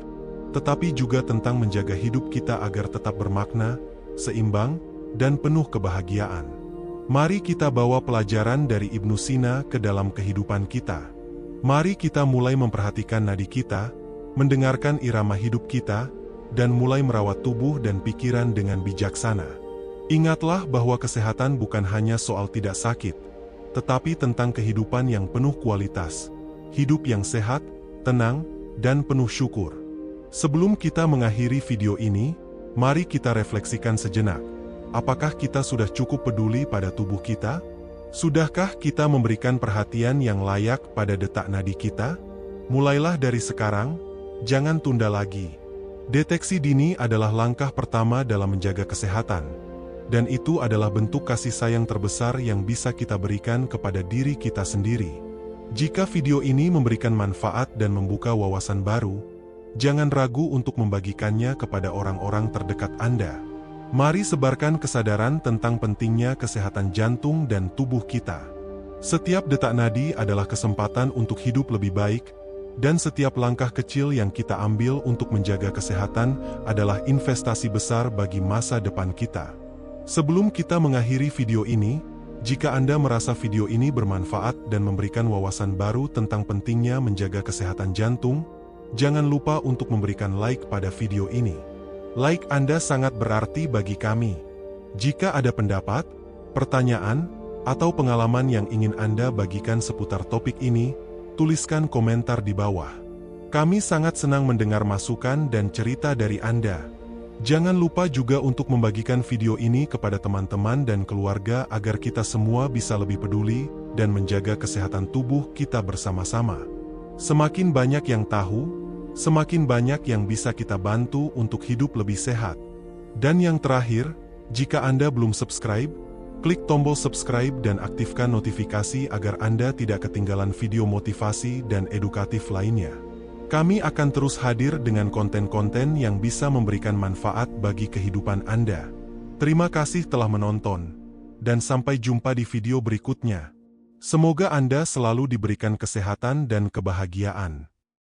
tetapi juga tentang menjaga hidup kita agar tetap bermakna, seimbang, dan penuh kebahagiaan. Mari kita bawa pelajaran dari Ibnu Sina ke dalam kehidupan kita. Mari kita mulai memperhatikan nadi kita, mendengarkan irama hidup kita, dan mulai merawat tubuh dan pikiran dengan bijaksana. Ingatlah bahwa kesehatan bukan hanya soal tidak sakit, tetapi tentang kehidupan yang penuh kualitas. hidup yang sehat, tenang, dan penuh syukur. Sebelum kita mengakhiri video ini, mari kita refleksikan sejenak. Apakah kita sudah cukup peduli pada tubuh kita? Sudahkah kita memberikan perhatian yang layak pada detak nadi kita? Mulailah dari sekarang, jangan tunda lagi. Deteksi dini adalah langkah pertama dalam menjaga kesehatan. Dan itu adalah bentuk kasih sayang terbesar yang bisa kita berikan kepada diri kita sendiri. Jika video ini memberikan manfaat dan membuka wawasan baru, jangan ragu untuk membagikannya kepada orang-orang terdekat Anda. Mari sebarkan kesadaran tentang pentingnya kesehatan jantung dan tubuh kita. Setiap detak nadi adalah kesempatan untuk hidup lebih baik, dan setiap langkah kecil yang kita ambil untuk menjaga kesehatan adalah investasi besar bagi masa depan kita. Sebelum kita mengakhiri video ini, jika Anda merasa video ini bermanfaat dan memberikan wawasan baru tentang pentingnya menjaga kesehatan jantung, jangan lupa untuk memberikan like pada video ini. Like Anda sangat berarti bagi kami. Jika ada pendapat, pertanyaan, atau pengalaman yang ingin Anda bagikan seputar topik ini, tuliskan komentar di bawah. Kami sangat senang mendengar masukan dan cerita dari Anda. Jangan lupa juga untuk membagikan video ini kepada teman-teman dan keluarga agar kita semua bisa lebih peduli dan menjaga kesehatan tubuh kita bersama-sama. Semakin banyak yang tahu, semakin banyak yang bisa kita bantu untuk hidup lebih sehat. Dan yang terakhir, jika Anda belum subscribe, klik tombol subscribe dan aktifkan notifikasi agar Anda tidak ketinggalan video motivasi dan edukatif lainnya. Kami akan terus hadir dengan konten-konten yang bisa memberikan manfaat bagi kehidupan Anda. Terima kasih telah menonton, dan sampai jumpa di video berikutnya. Semoga Anda selalu diberikan kesehatan dan kebahagiaan.